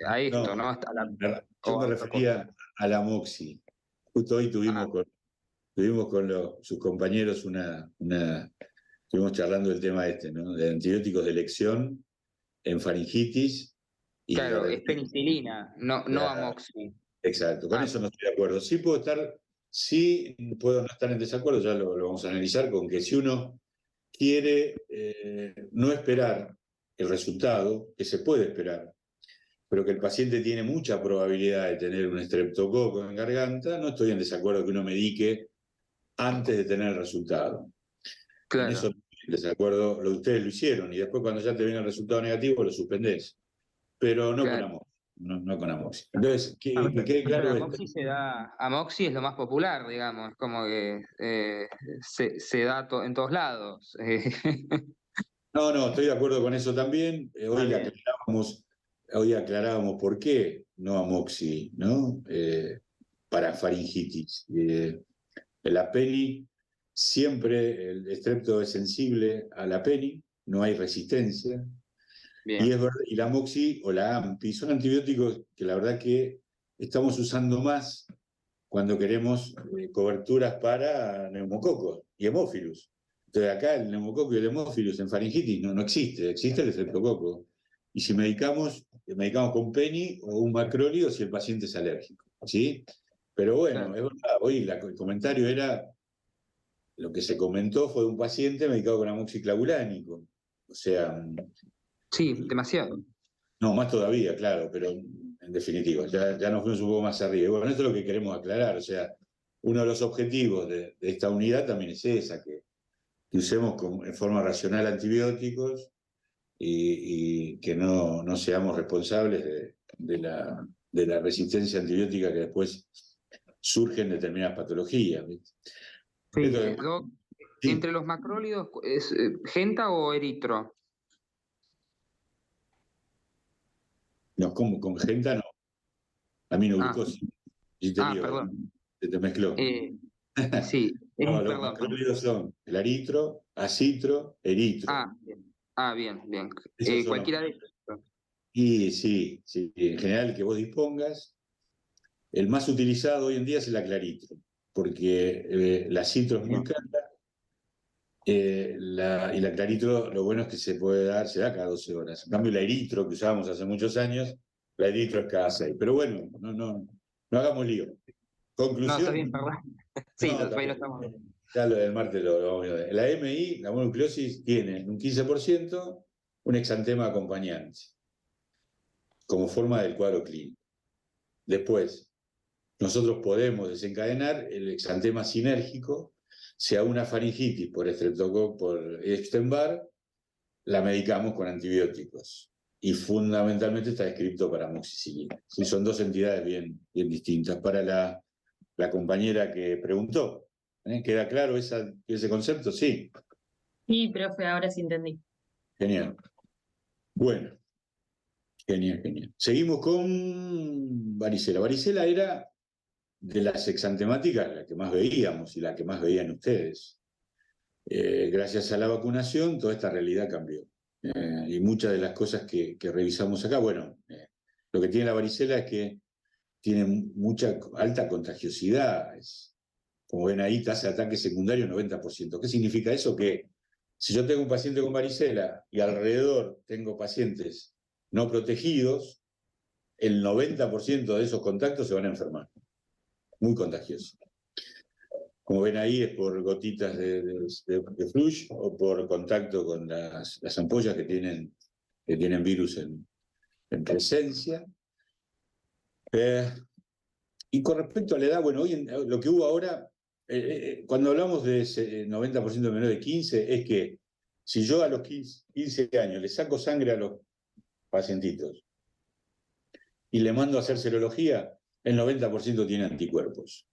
a esto, ¿no? Yo me refería a la moxi. Justo hoy tuvimos con sus compañeros estuvimos charlando del tema ¿no? De antibióticos de elección en faringitis. Claro, es penicilina, no amoxi. Exacto, con eso no estoy de acuerdo. Sí puedo no estar en desacuerdo, ya lo vamos a analizar, con que si uno quiere no esperar el resultado, que se puede esperar, pero que el paciente tiene mucha probabilidad de tener un estreptococo en garganta, no estoy en desacuerdo que uno medique antes de tener el resultado. Claro. En eso no estoy en desacuerdo, ustedes lo hicieron, y después cuando ya te viene el resultado negativo lo suspendés, pero no con amoxi. No con amoxi. Entonces, que quede claro Amoxi es lo más popular, digamos, es como que se da en todos lados. No, estoy de acuerdo con eso también. Hoy aclarábamos por qué no amoxi, ¿no? Para faringitis. La peni, siempre el estrepto es sensible a la peni, no hay resistencia. Bien. Y la amoxi o la AMPI son antibióticos que la verdad que estamos usando más cuando queremos coberturas para neumococos y hemófilus. Entonces acá el neumococo y el hemófilus en faringitis no existe el estreptococo. Y si medicamos con peni o un macrólido si el paciente es alérgico, ¿sí? Pero bueno, es verdad, hoy el comentario era, lo que se comentó fue de un paciente medicado con amoxiclavulánico. O sea... Sí, demasiado. No, más todavía, claro, pero en definitiva, ya nos fuimos un poco más arriba. Y bueno, esto es lo que queremos aclarar, o sea, uno de los objetivos de esta unidad también es esa, que usemos en forma racional antibióticos y que no seamos responsables de la resistencia antibiótica que después surge en determinadas patologías. Sí, Doc, sí. Entre los macrólidos, ¿es genta o eritro? No, con genta no. Aminoglucosa. Perdón. Se te mezcló. Sí, no, los perdón. macrólidos son el aritro, acitro, eritro. Bien. Cualquiera de ellos. Y sí, en general el que vos dispongas. El más utilizado hoy en día es el aclaritro, porque la acitro es muy cara, y el aclaritro lo bueno es que se da cada 12 horas. En cambio, el eritro que usábamos hace muchos años, la eritro es cada 6. Pero bueno, no hagamos lío. Conclusión. No, está bien, perdón. Sí, todavía no estamos bien. Ya lo del martes lo vamos a ver. La MI, la mononucleosis, tiene un 15% un exantema acompañante, como forma del cuadro clínico. Después, nosotros podemos desencadenar el exantema sinérgico, sea una faringitis por estreptococo, por Epstein-Barr, la medicamos con antibióticos. Y fundamentalmente está descrito para amoxicilina. Sí, son dos entidades bien distintas. Para la compañera que preguntó, ¿queda claro ese concepto? Sí. Sí, profe, ahora sí entendí. Genial. Bueno. Genial. Seguimos con varicela. Varicela era de las exantemáticas la que más veíamos y la que más veían ustedes. Gracias a la vacunación, toda esta realidad cambió. Y muchas de las cosas que revisamos acá, bueno, Lo que tiene la varicela es que tiene mucha alta contagiosidad. Como ven ahí, tasa de ataque secundario 90%. ¿Qué significa eso? Que si yo tengo un paciente con varicela y alrededor tengo pacientes no protegidos, el 90% de esos contactos se van a enfermar. Muy contagioso. Como ven ahí, es por gotitas de flush o por contacto con las ampollas que tienen virus en presencia. Y con respecto a la edad, bueno, lo que hubo ahora, cuando hablamos de ese 90% menor de 15, es que si yo a los 15 años le saco sangre a los pacientitos y le mando a hacer serología, el 90% tiene anticuerpos.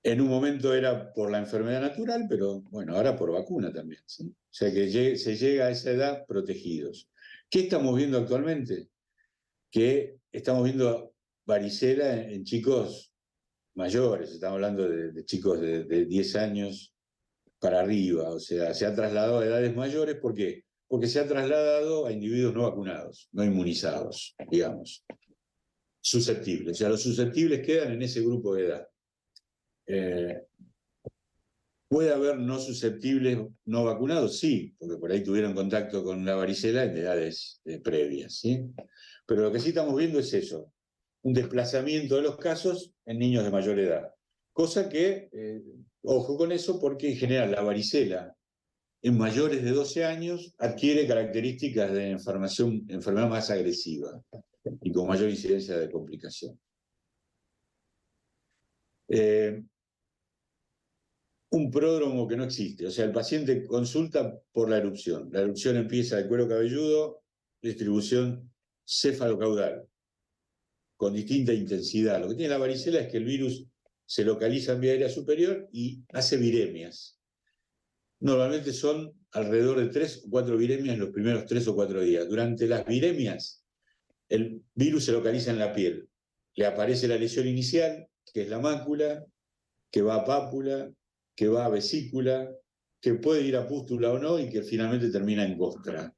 En un momento era por la enfermedad natural, pero bueno, ahora por vacuna también, ¿sí? O sea que se llega a esa edad protegidos. ¿Qué estamos viendo actualmente? Que estamos viendo varicela en chicos mayores, estamos hablando de chicos de 10 años para arriba, o sea, se ha trasladado a edades mayores, ¿por qué? Porque se ha trasladado a individuos no vacunados, no inmunizados, digamos, susceptibles. O sea, los susceptibles quedan en ese grupo de edad. ¿Puede haber no susceptibles no vacunados? Sí, porque por ahí tuvieron contacto con la varicela en edades previas, ¿sí? Pero lo que sí estamos viendo es eso, un desplazamiento de los casos en niños de mayor edad. Cosa que, ojo con eso, porque en general la varicela en mayores de 12 años adquiere características de enfermedad más agresiva y con mayor incidencia de complicación. Un pródromo que no existe, o sea, el paciente consulta por la erupción. La erupción empieza del cuero cabelludo, distribución cefalocaudal, con distinta intensidad. Lo que tiene la varicela es que el virus se localiza en vía aérea superior y hace viremias. Normalmente son alrededor de 3 o 4 viremias en los primeros 3 o 4 días. Durante las viremias, el virus se localiza en la piel. Le aparece la lesión inicial, que es la mácula, que va a pápula, que va a vesícula, que puede ir a pústula o no y que finalmente termina en costra.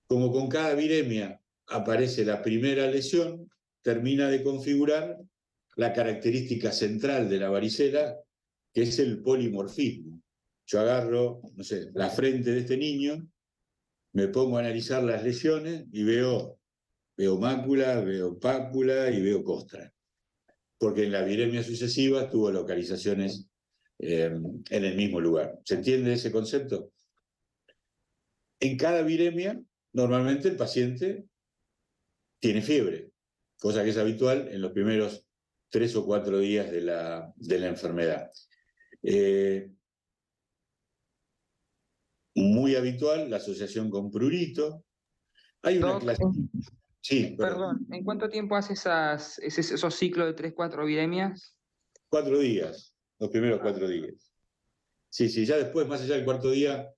Como con cada viremia aparece la primera lesión, termina de configurar la característica central de la varicela, que es el polimorfismo. Yo agarro, no sé, la frente de este niño, me pongo a analizar las lesiones y veo mácula, veo pápula y veo costra. Porque en la viremia sucesiva tuvo localizaciones en el mismo lugar. ¿Se entiende ese concepto? En cada viremia, normalmente el paciente tiene fiebre, cosa que es habitual en los primeros 3 o 4 días de la enfermedad. Muy habitual la asociación con prurito. Hay una clase... Sí, perdón, ¿en cuánto tiempo hace esos ciclos de 3-4 viremias? 4 días, los primeros 4 días. Sí, ya después, más allá del cuarto día,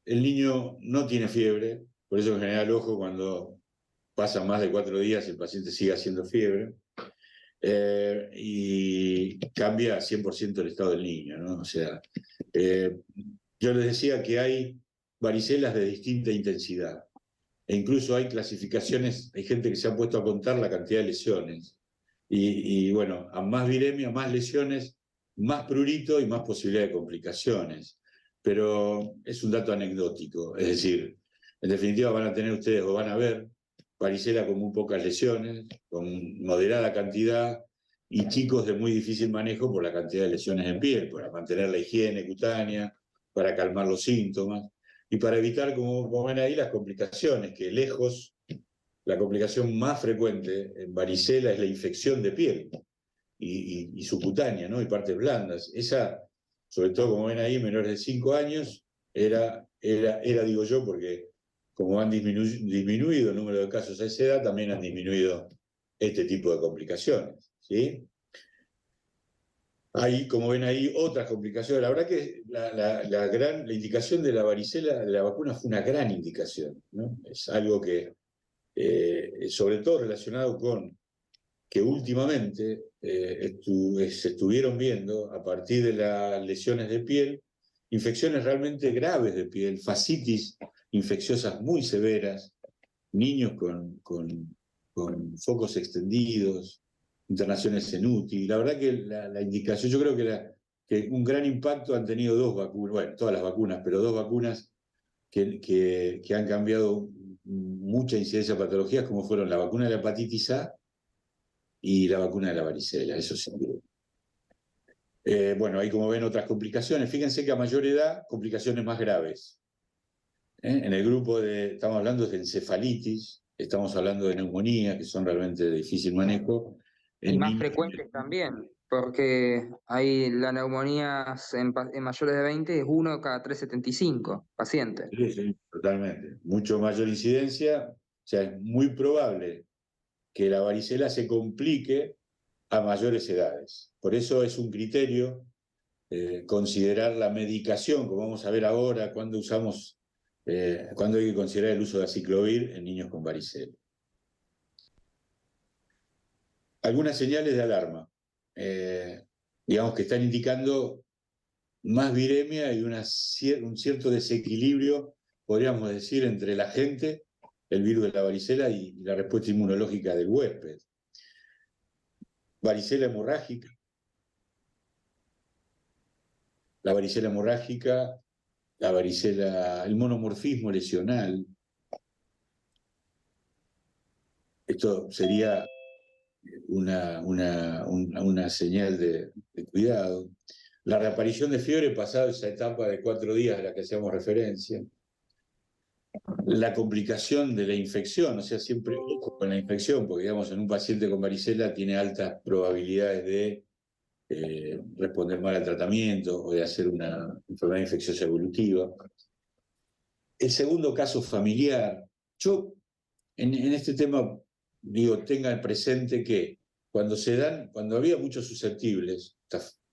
el niño no tiene fiebre, por eso en general, ojo, cuando pasan más de 4 días el paciente sigue haciendo fiebre, y cambia 100% el estado del niño, ¿no? O sea, yo les decía que hay varicelas de distinta intensidad, e incluso hay clasificaciones, hay gente que se ha puesto a contar la cantidad de lesiones, y bueno, a más viremia, más lesiones, más prurito y más posibilidad de complicaciones. Pero es un dato anecdótico, es decir, en definitiva van a tener ustedes o van a ver varicela con muy pocas lesiones, con moderada cantidad, y chicos de muy difícil manejo por la cantidad de lesiones en piel, para mantener la higiene cutánea, para calmar los síntomas, y para evitar, como ven ahí, las complicaciones, que lejos, la complicación más frecuente en varicela es la infección de piel y subcutánea, ¿no? Y partes blandas. Esa, sobre todo como ven ahí, menores de 5 años, era, digo yo, porque como han disminuido el número de casos a esa edad, también han disminuido este tipo de complicaciones, ¿sí? Hay, como ven ahí, otras complicaciones. La verdad que la indicación de la varicela, de la vacuna, fue una gran indicación, ¿no? Es algo que, sobre todo relacionado con que últimamente se estuvieron viendo, a partir de las lesiones de piel, infecciones realmente graves de piel, fascitis infecciosas muy severas, niños con con focos extendidos, internaciones en UTI. La verdad que la indicación, yo creo que un gran impacto han tenido dos vacunas, bueno, todas las vacunas, pero dos vacunas que han cambiado mucha incidencia de patologías, como fueron la vacuna de la hepatitis A y la vacuna de la varicela, eso sin duda. Bueno, ahí como ven otras complicaciones. Fíjense que a mayor edad, complicaciones más graves. En el grupo estamos hablando de encefalitis, estamos hablando de neumonía, que son realmente de difícil manejo. Y más frecuentes también, porque hay la neumonía en mayores de 20 es 1 cada 375 pacientes. Sí, sí, totalmente. Mucho mayor incidencia, o sea, es muy probable que la varicela se complique a mayores edades. Por eso es un criterio considerar la medicación, como vamos a ver ahora, cuando hay que considerar el uso de aciclovir en niños con varicela. Algunas señales de alarma, digamos que están indicando más viremia y un cierto desequilibrio, podríamos decir, entre la gente, el virus de la varicela y la respuesta inmunológica del huésped. Varicela hemorrágica. La varicela hemorrágica, el monomorfismo lesional. Esto sería una señal de cuidado. La reaparición de fiebre pasado esa etapa de 4 días a la que hacíamos referencia. La complicación de la infección, o sea, siempre ojo con la infección, porque digamos en un paciente con varicela tiene altas probabilidades de responder mal al tratamiento o de hacer una enfermedad infecciosa evolutiva. El segundo caso familiar. Yo en este tema digo, tengan presente que cuando había muchos susceptibles,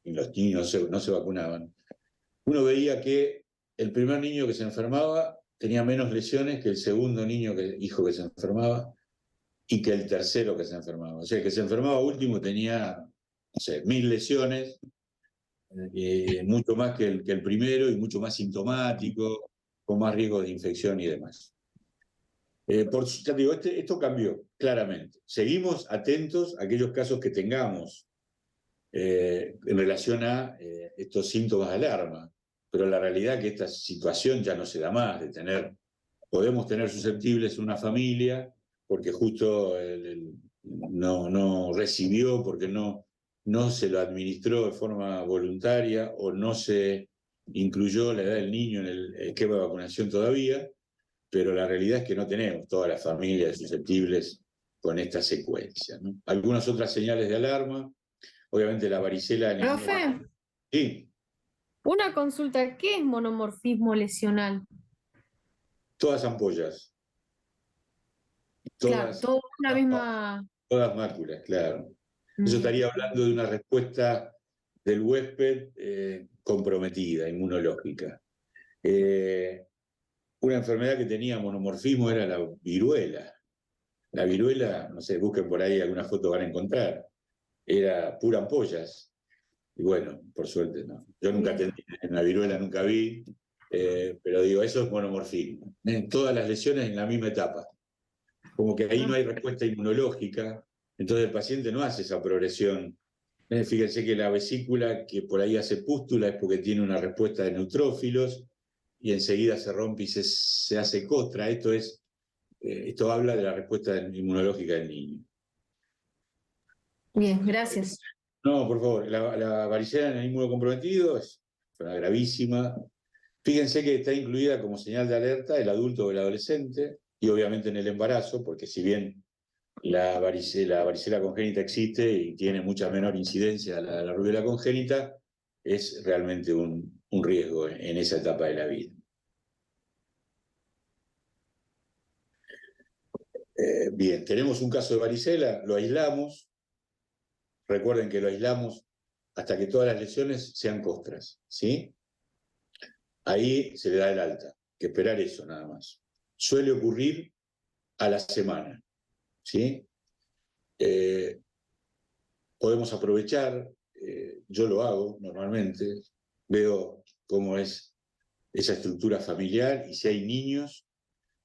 y los niños no se vacunaban, uno veía que el primer niño que se enfermaba tenía menos lesiones que el segundo hijo que se enfermaba y que el tercero que se enfermaba. O sea, el que se enfermaba último tenía, no sé, 1000 lesiones, mucho más que el primero y mucho más sintomático, con más riesgo de infección y demás. Ya digo, esto cambió claramente. Seguimos atentos a aquellos casos que tengamos en relación a estos síntomas de alarma, pero la realidad es que esta situación ya no se da más, podemos tener susceptibles una familia porque justo no recibió, porque no se lo administró de forma voluntaria o no se incluyó la edad del niño en el esquema de vacunación todavía, pero la realidad es que no tenemos todas las familias susceptibles con esta secuencia, ¿no? Algunas otras señales de alarma, obviamente la varicela... Profe, Sí, una consulta, ¿qué es monomorfismo lesional? todas ampollas. Claro, todo una misma... Todas máculas, claro. Eso estaría hablando de una respuesta del huésped comprometida, inmunológica. Una enfermedad que tenía monomorfismo era la viruela. La viruela, no sé, busquen por ahí alguna foto, van a encontrar. Era pura ampollas. Y bueno, por suerte no. Yo nunca atendí en la viruela, nunca vi, pero digo, eso es monomorfismo. Todas las lesiones en la misma etapa. Como que ahí no hay respuesta inmunológica, entonces el paciente no hace esa progresión. Fíjense que la vesícula que por ahí hace pústula es porque tiene una respuesta de neutrófilos y enseguida se rompe y se hace costra. Esto habla de la respuesta inmunológica del niño. Bien, gracias. No, por favor, la varicela en el inmunocomprometido es una gravísima. Fíjense que está incluida como señal de alerta el adulto o el adolescente y obviamente en el embarazo, porque si bien la varicela congénita existe y tiene mucha menor incidencia a la rubiola congénita, es realmente un riesgo en esa etapa de la vida. Bien, tenemos un caso de varicela, lo aislamos. Recuerden que lo aislamos hasta que todas las lesiones sean costras, ¿sí? Ahí se le da el alta, hay que esperar eso nada más. Suele ocurrir a la semana, ¿sí? Podemos aprovechar, yo lo hago normalmente, veo cómo es esa estructura familiar y si hay niños,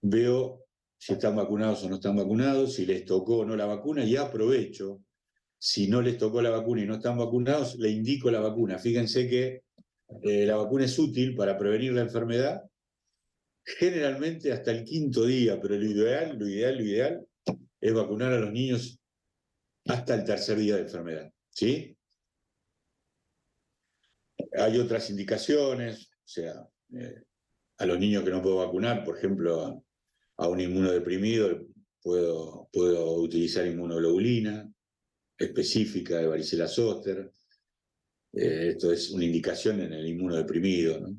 veo si están vacunados o no están vacunados, si les tocó o no la vacuna, y aprovecho, si no les tocó la vacuna y no están vacunados, le indico la vacuna. Fíjense que la vacuna es útil para prevenir la enfermedad, generalmente hasta el 5.º día, pero lo ideal es vacunar a los niños hasta el 3.er día de enfermedad, ¿sí? Hay otras indicaciones, o sea, a los niños que no puedo vacunar, por ejemplo, a un inmunodeprimido puedo utilizar inmunoglobulina específica de varicela zóster. Esto es una indicación en el inmunodeprimido, ¿no?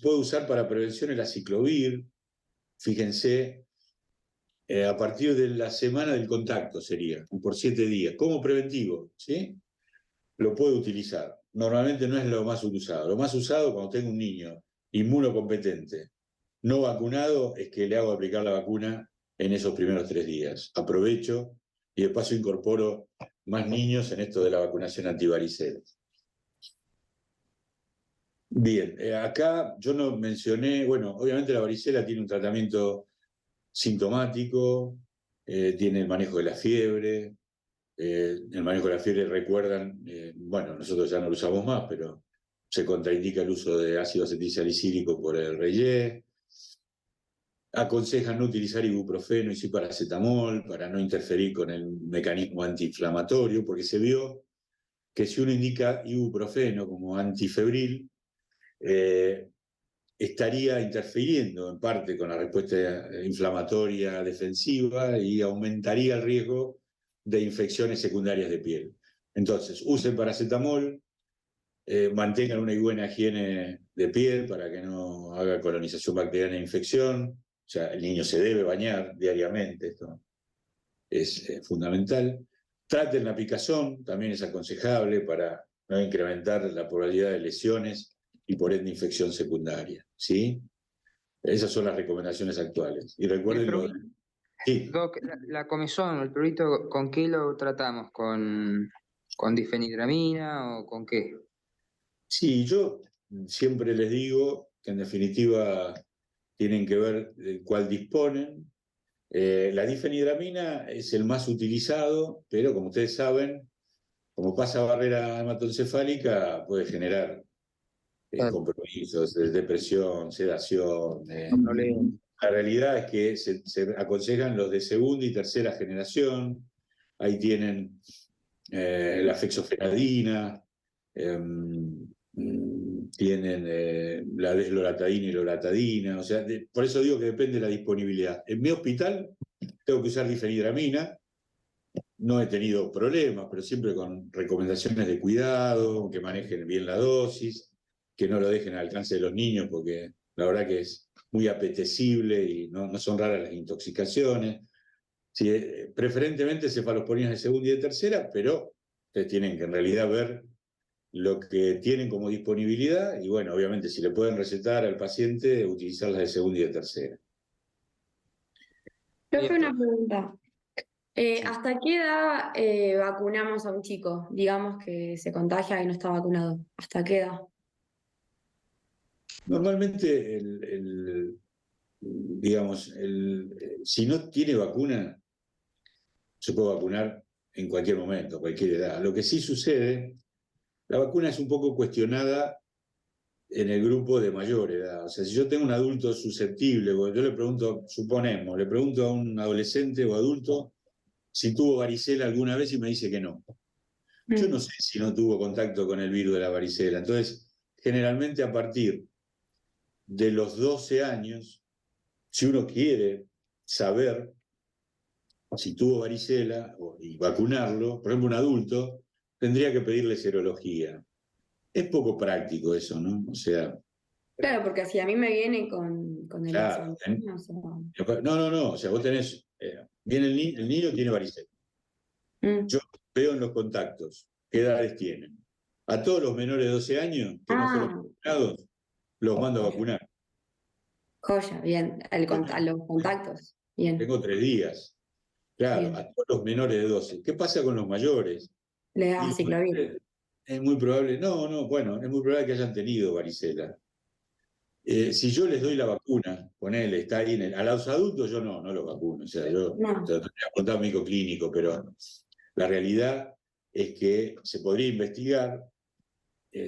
Puedo usar para prevención el aciclovir, fíjense, a partir de la semana del contacto sería, por 7 días, como preventivo, ¿sí? Lo puedo utilizar. Normalmente no es lo más usado. Lo más usado cuando tengo un niño inmunocompetente, no vacunado, es que le hago aplicar la vacuna en esos primeros 3 días. Aprovecho y de paso incorporo más niños en esto de la vacunación antivaricela. Bien, acá yo no mencioné, bueno, obviamente la varicela tiene un tratamiento sintomático, tiene el manejo de la fiebre. El manejo de la fiebre, recuerdan, bueno, nosotros ya no lo usamos más, pero se contraindica el uso de ácido acetilsalicílico por el REYE. Aconsejan no utilizar ibuprofeno y sí paracetamol para no interferir con el mecanismo antiinflamatorio, porque se vio que si uno indica ibuprofeno como antifebril, estaría interfiriendo en parte con la respuesta inflamatoria defensiva y aumentaría el riesgo de infecciones secundarias de piel. Entonces, usen paracetamol, mantengan una buena higiene de piel para que no haga colonización bacteriana e infección. O sea, el niño se debe bañar diariamente, esto es fundamental. Traten la picazón, también es aconsejable para no incrementar la probabilidad de lesiones y por ende infección secundaria, ¿sí? Esas son las recomendaciones actuales. Y recuerden sí. Doc, la comezón o el prurito, ¿con qué lo tratamos? ¿Con difenidramina o con qué? Sí, yo siempre les digo que en definitiva tienen que ver de cuál disponen. La difenidramina es el más utilizado, pero como ustedes saben, como pasa barrera hematoencefálica, puede generar compromisos, depresión, sedación. La realidad es que se aconsejan los de segunda y tercera generación. Ahí tienen la fexofenadina, tienen la desloratadina y loratadina. O sea, por eso digo que depende de la disponibilidad. En mi hospital tengo que usar difenidramina. No he tenido problemas, pero siempre con recomendaciones de cuidado, que manejen bien la dosis, que no lo dejen al alcance de los niños, porque la verdad que es muy apetecible y no son raras las intoxicaciones. Sí, preferentemente cefalosporinas de segunda y de tercera, pero ustedes tienen que en realidad ver lo que tienen como disponibilidad y bueno, obviamente si le pueden recetar al paciente, utilizarlas de segunda y de tercera. Profe, una pregunta. ¿Hasta qué edad vacunamos a un chico? Digamos que se contagia y no está vacunado. ¿Hasta qué edad? Normalmente, si no tiene vacuna, se puede vacunar en cualquier momento, a cualquier edad. Lo que sí sucede, la vacuna es un poco cuestionada en el grupo de mayor edad. O sea, si yo tengo un adulto susceptible, yo le pregunto a un adolescente o adulto si tuvo varicela alguna vez y me dice que no. Yo no sé si no tuvo contacto con el virus de la varicela. Entonces, generalmente a partir de los 12 años, si uno quiere saber si tuvo varicela y vacunarlo, por ejemplo, un adulto, tendría que pedirle serología. Es poco práctico eso, ¿no? O sea... Claro, porque si a mí me viene con el claro, examen, o sea... No, o sea, vos tenés... viene el niño tiene varicela. Yo veo en los contactos qué edades tienen. A todos los menores de 12 años que no fueron vacunados, los mando a vacunar. Joya, bien. A los contactos, bien. Tengo 3 días. Claro, Bien. a todos los menores de 12. ¿Qué pasa con los mayores? Le das aciclovir. Es muy probable, bueno, es muy probable que hayan tenido varicela. Si yo les doy la vacuna, ponele, está ahí a los adultos yo no los vacuno. O sea, yo No. te lo tendría que contar a un médico clínico, pero la realidad es que se podría investigar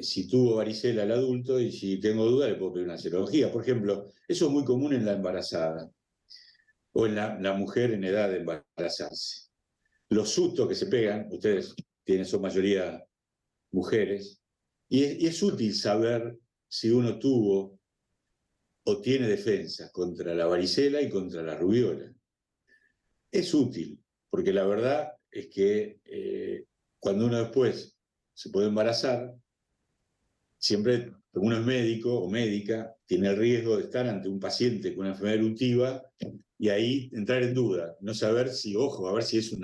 si tuvo varicela el adulto y si tengo duda le puedo pedir una serología. Por ejemplo, eso es muy común en la embarazada o en la mujer en edad de embarazarse. Los sustos que se pegan, ustedes son mayoría mujeres, y es útil saber si uno tuvo o tiene defensas contra la varicela y contra la rubiola. Es útil, porque la verdad es que cuando uno después se puede embarazar, siempre uno es médico o médica, tiene el riesgo de estar ante un paciente con una enfermedad eruptiva y ahí entrar en duda, no saber si, ojo, a ver si es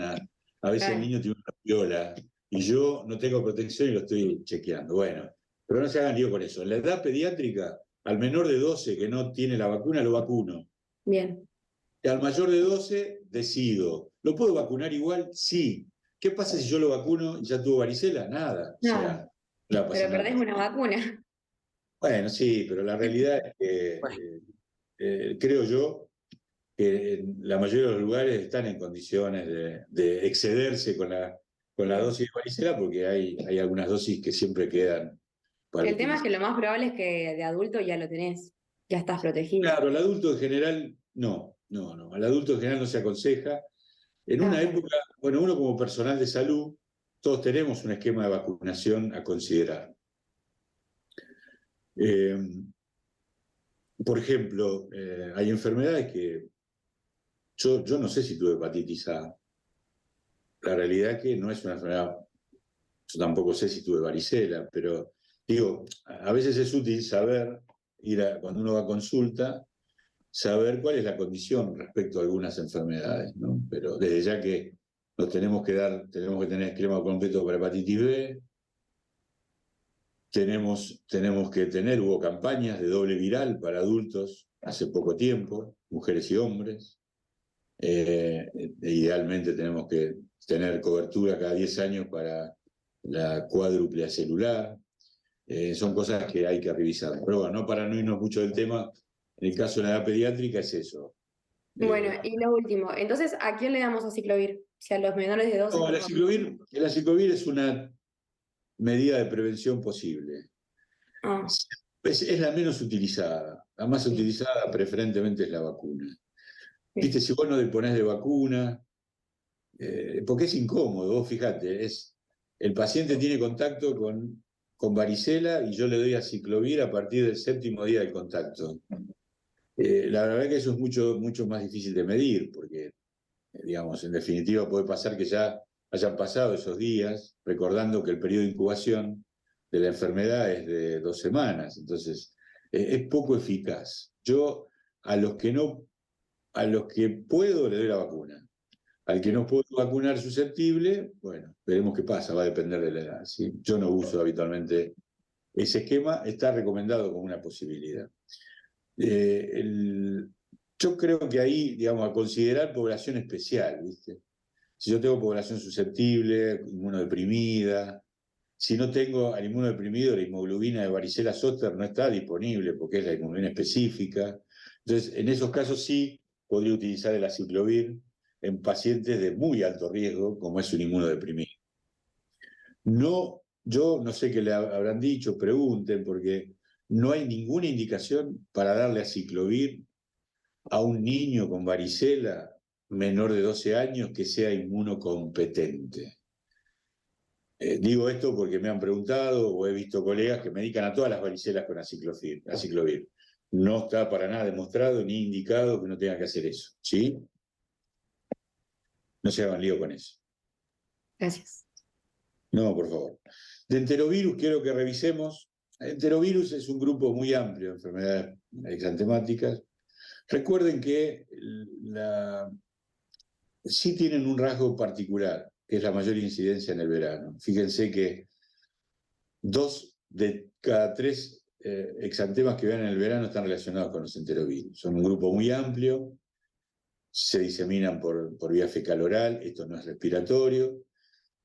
a veces el niño tiene una rubiola y yo no tengo protección y lo estoy chequeando. Bueno, pero no se hagan lío con eso. En la edad pediátrica, al menor de 12 que no tiene la vacuna, lo vacuno. Bien. Y al mayor de 12, decido. ¿Lo puedo vacunar igual? Sí. ¿Qué pasa si yo lo vacuno y ya tuvo varicela? Nada. Nada. O sea, no va a pasar Pero perdés nada. una vacuna. Bueno, sí, pero la realidad es que creo yo que en la mayoría de los lugares están en condiciones de excederse con la dosis de varicela porque hay algunas dosis que siempre quedan para El tema es utilizar. que lo más probable es que de adulto ya lo tenés, ya estás protegido. Claro, el adulto en general no. Al adulto en general no se aconseja. En una época, bueno, uno como personal de salud, todos tenemos un esquema de vacunación a considerar. Por ejemplo, hay enfermedades que yo no sé si tuve hepatitis A. La realidad es que no es una enfermedad, yo tampoco sé si tuve varicela, pero digo, a veces es útil saber, cuando uno va a consulta, saber cuál es la condición respecto a algunas enfermedades, ¿no? Pero desde ya que nos tenemos que tener esquema completo para hepatitis B, hubo campañas de doble viral para adultos hace poco tiempo, mujeres y hombres. Idealmente tenemos que tener cobertura cada 10 años para la cuádruple acelular. Son cosas que hay que revisar. Pero bueno, para no irnos mucho del tema, en el caso de la edad pediátrica es eso. Bueno, y lo último, entonces, ¿a quién le damos aciclovir? Si a los menores de 12. No, el aciclovir es una medida de prevención posible. Es la menos utilizada. La más utilizada preferentemente es la vacuna. Viste, si vos no disponés de vacuna, porque es incómodo, vos fíjate, el paciente tiene contacto con varicela y yo le doy aciclovir a partir del 7º día del contacto. La verdad que eso es mucho, mucho más difícil de medir, porque, digamos, en definitiva puede pasar que ya hayan pasado esos días, recordando que el periodo de incubación de la enfermedad es de 2 semanas, entonces es poco eficaz. Yo a los que puedo le doy la vacuna. Al que no puedo vacunar susceptible, bueno, veremos qué pasa, va a depender de la edad. ¿Sí? Yo no uso habitualmente ese esquema, está recomendado como una posibilidad. Yo creo que ahí, digamos, a considerar población especial, ¿viste? Si yo tengo población susceptible, inmunodeprimida, si no tengo al inmunodeprimido, la inmunoglobulina de varicela zoster no está disponible porque es la inmunoglobulina específica. Entonces, en esos casos sí podría utilizar el aciclovir en pacientes de muy alto riesgo, como es un inmunodeprimido. Yo no sé qué le habrán dicho, pregunten, porque no hay ninguna indicación para darle aciclovir a un niño con varicela menor de 12 años que sea inmunocompetente. Digo esto porque me han preguntado o he visto colegas que medican a todas las varicelas con aciclovir. No está para nada demostrado ni indicado que no tenga que hacer eso, ¿sí? No se hagan lío con eso. Gracias. No, por favor. De enterovirus quiero que revisemos. Enterovirus es un grupo muy amplio de enfermedades exantemáticas. Recuerden que sí tienen un rasgo particular, que es la mayor incidencia en el verano. Fíjense que 2 de cada 3 exantemas que vean en el verano están relacionados con los enterovirus. Son un grupo muy amplio, se diseminan por vía fecal oral, esto no es respiratorio.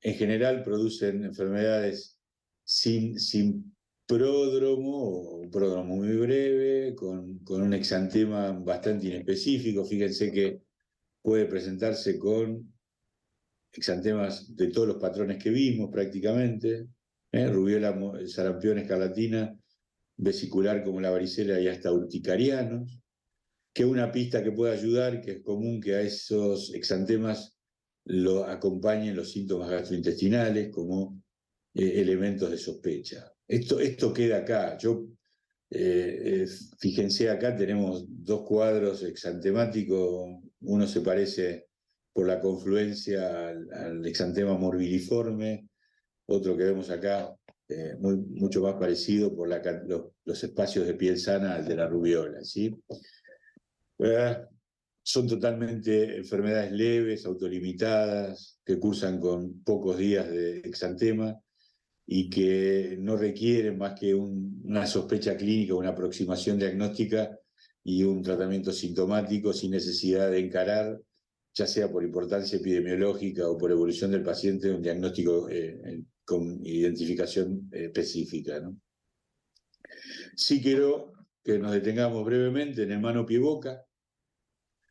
En general producen enfermedades sin pródromo, un pródromo muy breve, con un exantema bastante inespecífico. Fíjense que puede presentarse con exantemas de todos los patrones que vimos prácticamente, rubiola, sarampión, escarlatina, vesicular como la varicela y hasta urticarianos, que una pista que puede ayudar, que es común que a esos exantemas lo acompañen los síntomas gastrointestinales como elementos de sospecha. Esto queda acá. Fíjense, acá tenemos dos cuadros exantemáticos, uno se parece por la confluencia al exantema morbiliforme, otro que vemos acá mucho más parecido por los espacios de piel sana al de la rubiola, ¿sí? Son totalmente enfermedades leves, autolimitadas, que cursan con pocos días de exantema y que no requieren más que una sospecha clínica, una aproximación diagnóstica y un tratamiento sintomático sin necesidad de encarar, ya sea por importancia epidemiológica o por evolución del paciente, un diagnóstico con identificación específica, ¿no? Sí quiero que nos detengamos brevemente en el mano-pie-boca.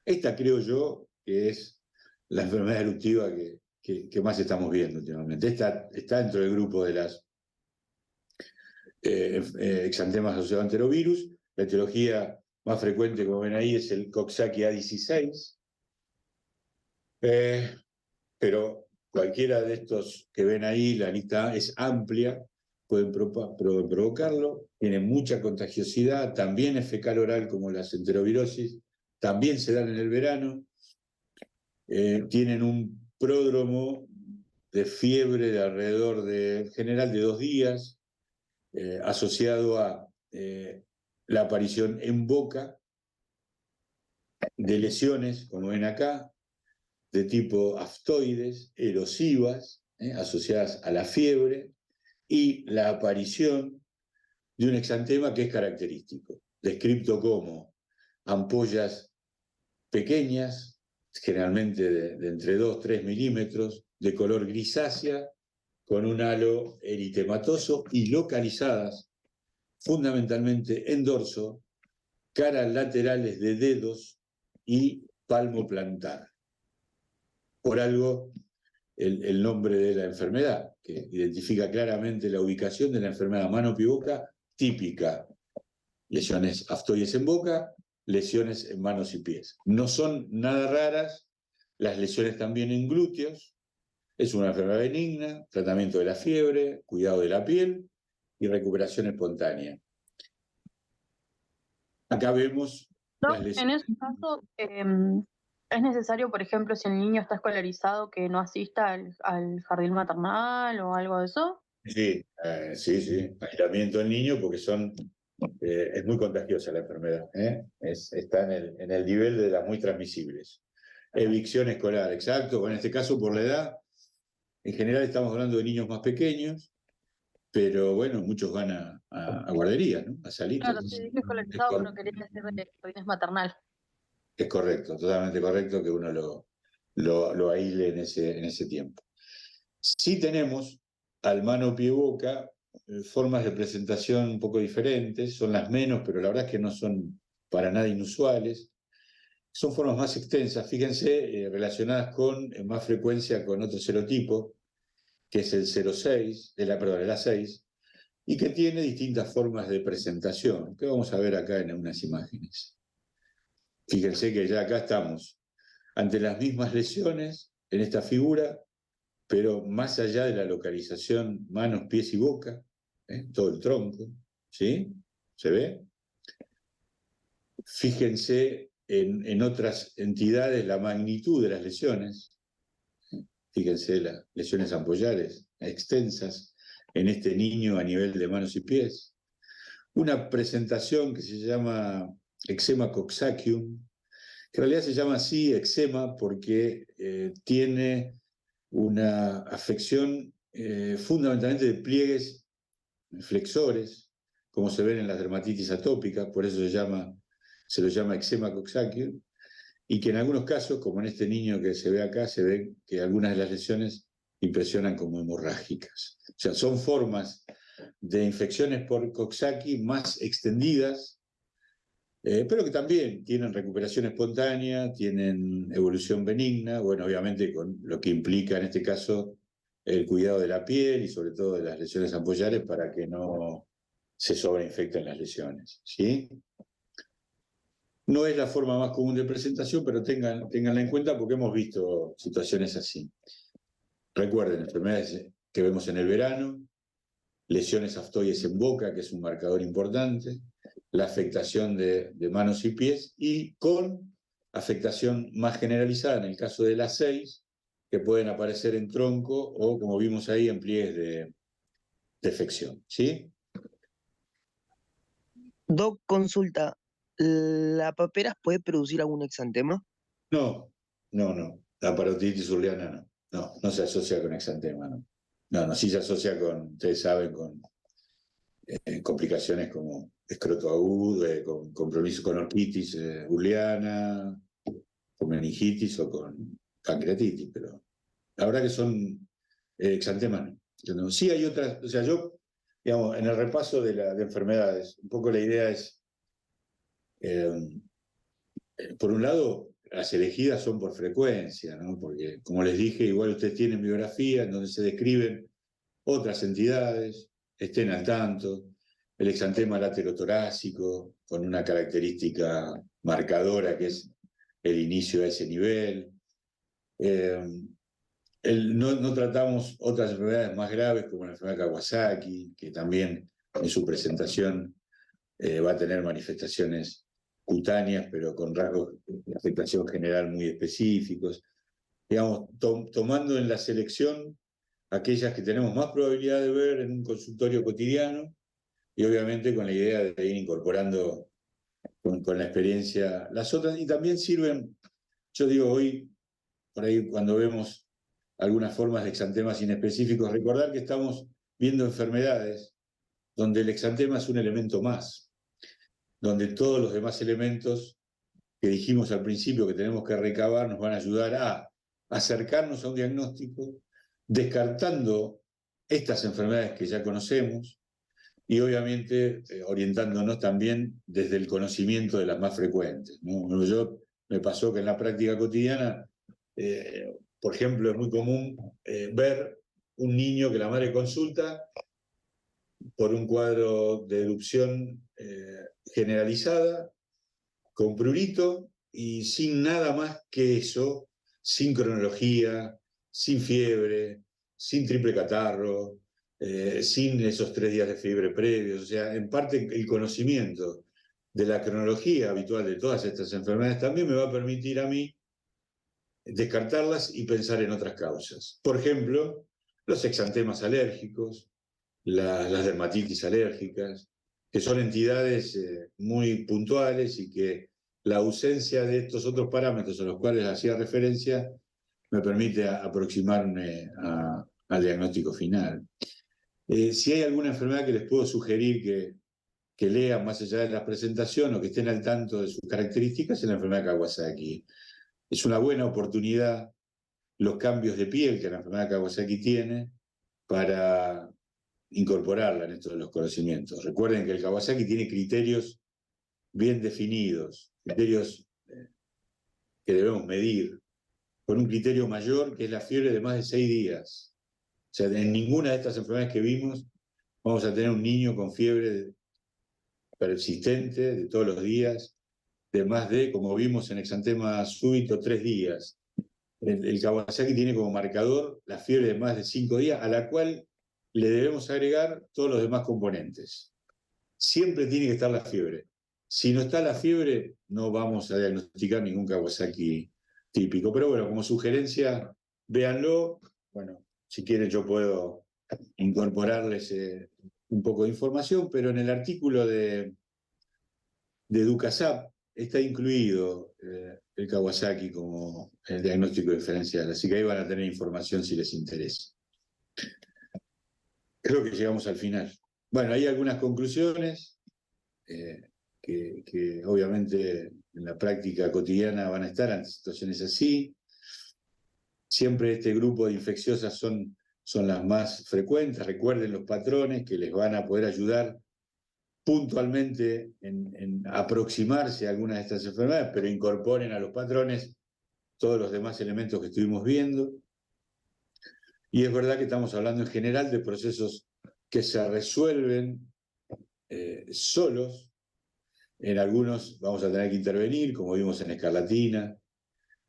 Esta creo yo que es la enfermedad eruptiva que más estamos viendo últimamente. Esta está dentro del grupo de las exantemas asociados a enterovirus. La etiología más frecuente, como ven ahí, es el Coxsackie A16. Pero cualquiera de estos que ven ahí, la lista es amplia, pueden provocarlo, tienen mucha contagiosidad, también es fecal oral como las enterovirosis, también se dan en el verano, tienen un pródromo de fiebre de alrededor en general de 2 días, asociado a la aparición en boca de lesiones, como ven acá, de tipo aftoides, erosivas, asociadas a la fiebre, y la aparición de un exantema que es característico, descrito como ampollas pequeñas, generalmente de entre 2-3 milímetros, de color grisácea, con un halo eritematoso y localizadas fundamentalmente en dorso, caras laterales de dedos y palmo plantar. Por algo, el nombre de la enfermedad, que identifica claramente la ubicación de la enfermedad mano-pie-boca típica. Lesiones aftoides en boca, lesiones en manos y pies. No son nada raras las lesiones también en glúteos. Es una enfermedad benigna, tratamiento de la fiebre, cuidado de la piel y recuperación espontánea. Acá vemos las En lesiones. ese caso, es necesario, por ejemplo, si el niño está escolarizado, que no asista al jardín maternal o algo de eso. Sí, sí. Aislamiento del niño porque es muy contagiosa la enfermedad. Está en el nivel de las muy transmisibles. Evicción escolar, exacto. En este caso, por la edad, en general estamos hablando de niños más pequeños, pero bueno, muchos van a guardería, ¿no? A salir. Claro, sí, dije escolarizado, pero quería decir de jardines maternal. Es correcto, totalmente correcto que uno lo aísle en ese tiempo. Sí tenemos al mano-pie-boca formas de presentación un poco diferentes, son las menos, pero la verdad es que no son para nada inusuales. Son formas más extensas, fíjense, relacionadas con más frecuencia con otro serotipo, que es el 06, el A6, y que tiene distintas formas de presentación, que vamos a ver acá en unas imágenes. Fíjense que ya acá estamos ante las mismas lesiones en esta figura, pero más allá de la localización manos, pies y boca, todo el tronco, ¿sí? ¿Se ve? Fíjense en otras entidades la magnitud de las lesiones. Fíjense las lesiones ampollares extensas en este niño a nivel de manos y pies. Una presentación que se llama eczema coxsackium, que en realidad se llama así eczema porque tiene una afección fundamentalmente de pliegues flexores, como se ven en las dermatitis atópicas, por eso se lo llama eczema coxsackium, y que en algunos casos, como en este niño que se ve acá, se ve que algunas de las lesiones impresionan como hemorrágicas. O sea, son formas de infecciones por Coxsackie más extendidas, pero que también tienen recuperación espontánea, tienen evolución benigna, bueno, obviamente con lo que implica en este caso el cuidado de la piel y sobre todo de las lesiones ampollares para que no se sobreinfecten las lesiones, ¿sí? No es la forma más común de presentación, pero ténganla en cuenta porque hemos visto situaciones así. Recuerden, enfermedades que vemos en el verano, lesiones aftoides en boca, que es un marcador importante, la afectación de manos y pies, y con afectación más generalizada, en el caso de las 6, que pueden aparecer en tronco o, como vimos ahí, en pliegues de defección, ¿sí? Doc, consulta, ¿la paperas puede producir algún exantema? No. La parotiditis urleana no se asocia con exantema, no. No, sí se asocia con, ustedes saben, con complicaciones como escroto agudo, con compromiso con orquitis urleana, con meningitis o con pancreatitis, pero la verdad que son exantemas. ¿No? Sí hay otras, o sea, yo, digamos, en el repaso de enfermedades, un poco la idea es, por un lado, las elegidas son por frecuencia, ¿no? Porque, como les dije, igual ustedes tienen biografía en donde se describen otras entidades, estén al tanto, el exantema laterotorácico, con una característica marcadora que es el inicio a ese nivel. No tratamos otras enfermedades más graves como la enfermedad de Kawasaki, que también en su presentación va a tener manifestaciones cutáneas, pero con rasgos de afectación general muy específicos. Digamos, tomando en la selección aquellas que tenemos más probabilidad de ver en un consultorio cotidiano y obviamente con la idea de ir incorporando con la experiencia las otras. Y también sirven, yo digo hoy, por ahí cuando vemos algunas formas de exantemas inespecíficos, recordar que estamos viendo enfermedades donde el exantema es un elemento más, donde todos los demás elementos que dijimos al principio que tenemos que recabar nos van a ayudar a acercarnos a un diagnóstico, descartando estas enfermedades que ya conocemos y obviamente orientándonos también desde el conocimiento de las más frecuentes, ¿no? Me pasó que en la práctica cotidiana, por ejemplo, es muy común ver un niño que la madre consulta por un cuadro de erupción generalizada, con prurito y sin nada más que eso, sin cronología, sin fiebre, sin triple catarro, sin esos 3 días de fiebre previos. O sea, en parte el conocimiento de la cronología habitual de todas estas enfermedades también me va a permitir a mí descartarlas y pensar en otras causas. Por ejemplo, los exantemas alérgicos, las dermatitis alérgicas, que son entidades muy puntuales y que la ausencia de estos otros parámetros a los cuales hacía referencia me permite aproximarme al diagnóstico final. Si hay alguna enfermedad que les puedo sugerir que lean más allá de la presentación o que estén al tanto de sus características, es la enfermedad de Kawasaki. Es una buena oportunidad los cambios de piel que la enfermedad de Kawasaki tiene para incorporarla en estos de los conocimientos. Recuerden que el Kawasaki tiene criterios bien definidos, criterios que debemos medir, con un criterio mayor que es la fiebre de más de 6 días. O sea, en ninguna de estas enfermedades que vimos vamos a tener un niño con fiebre persistente de todos los días, de más de, como vimos en exantema súbito, 3 días. El Kawasaki tiene como marcador la fiebre de más de 5 días, a la cual le debemos agregar todos los demás componentes. Siempre tiene que estar la fiebre. Si no está la fiebre, no vamos a diagnosticar ningún Kawasaki típico. Pero bueno, como sugerencia, véanlo. Bueno, si quieren yo puedo incorporarles un poco de información, pero en el artículo de EducaSAP está incluido el Kawasaki como el diagnóstico diferencial, así que ahí van a tener información si les interesa. Creo que llegamos al final. Bueno, hay algunas conclusiones que obviamente en la práctica cotidiana van a estar ante situaciones así. Siempre este grupo de infecciosas son son las más frecuentes. Recuerden los patrones que les van a poder ayudar puntualmente en aproximarse a algunas de estas enfermedades, pero incorporen a los patrones todos los demás elementos que estuvimos viendo. Y es verdad que estamos hablando en general de procesos que se resuelven solos. En algunos vamos a tener que intervenir, como vimos en escarlatina,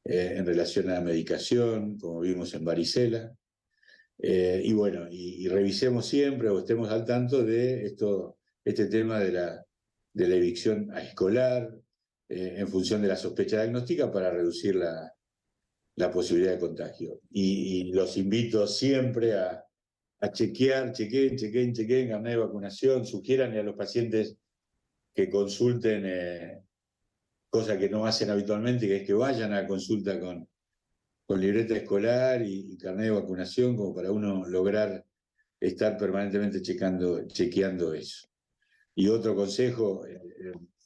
en relación a la medicación, como vimos en varicela. Y bueno, y revisemos siempre o estemos al tanto de este tema de la evicción escolar en función de la sospecha diagnóstica para reducir la posibilidad de contagio. Y los invito siempre a chequear, chequen carnet de vacunación, sugieran a los pacientes que consulten, cosa que no hacen habitualmente, que es que vayan a consulta con libreta escolar y carnet de vacunación, como para uno lograr estar permanentemente chequeando eso. Y otro consejo,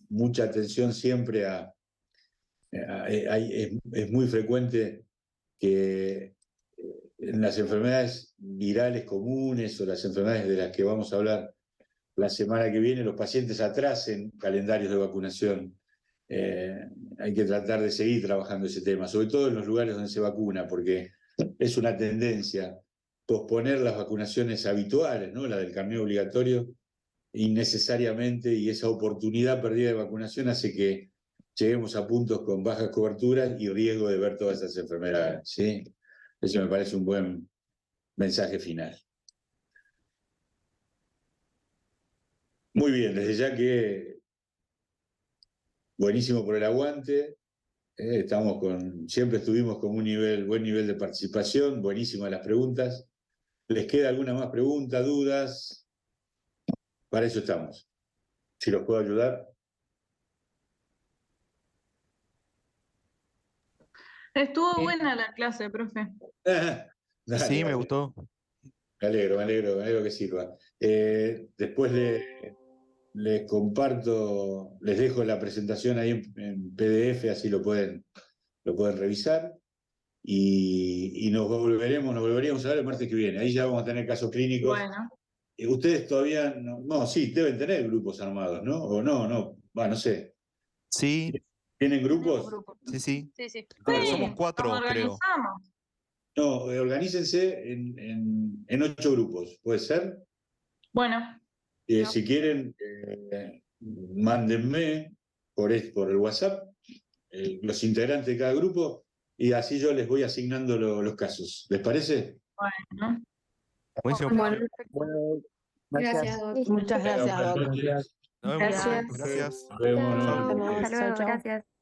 mucha atención siempre es muy frecuente que en las enfermedades virales comunes o las enfermedades de las que vamos a hablar la semana que viene, los pacientes atrasen calendarios de vacunación. Hay que tratar de seguir trabajando ese tema, sobre todo en los lugares donde se vacuna, porque es una tendencia posponer las vacunaciones habituales, ¿no? La del carnet obligatorio, innecesariamente, y esa oportunidad perdida de vacunación hace que lleguemos a puntos con bajas coberturas y riesgo de ver todas esas enfermedades, ¿sí? Eso me parece un buen mensaje final. Muy bien, desde ya que buenísimo por el aguante, siempre estuvimos con buen nivel de participación, buenísimas las preguntas. ¿Les queda alguna más pregunta, dudas? Para eso estamos. Si los puedo ayudar. Estuvo buena la clase, profe. Sí, me gustó. Me alegro que sirva. Después les comparto, les dejo la presentación ahí en PDF, así lo pueden revisar. Y nos volveríamos a ver el martes que viene. Ahí ya vamos a tener casos clínicos. Bueno. Ustedes todavía no, sí, deben tener grupos armados, ¿no? O no sé. Sí. ¿Tienen grupos? Sí. Sí. Somos 4, creo. No, organícense en 8 grupos, ¿puede ser? Bueno. Si quieren, mándenme por el WhatsApp los integrantes de cada grupo y así yo les voy asignando los casos. ¿Les parece? Bueno. Buenísimo. Bueno, gracias. Muchas gracias, doctor. Nos vemos. Gracias. Gracias. Nos vemos. Hasta luego, gracias.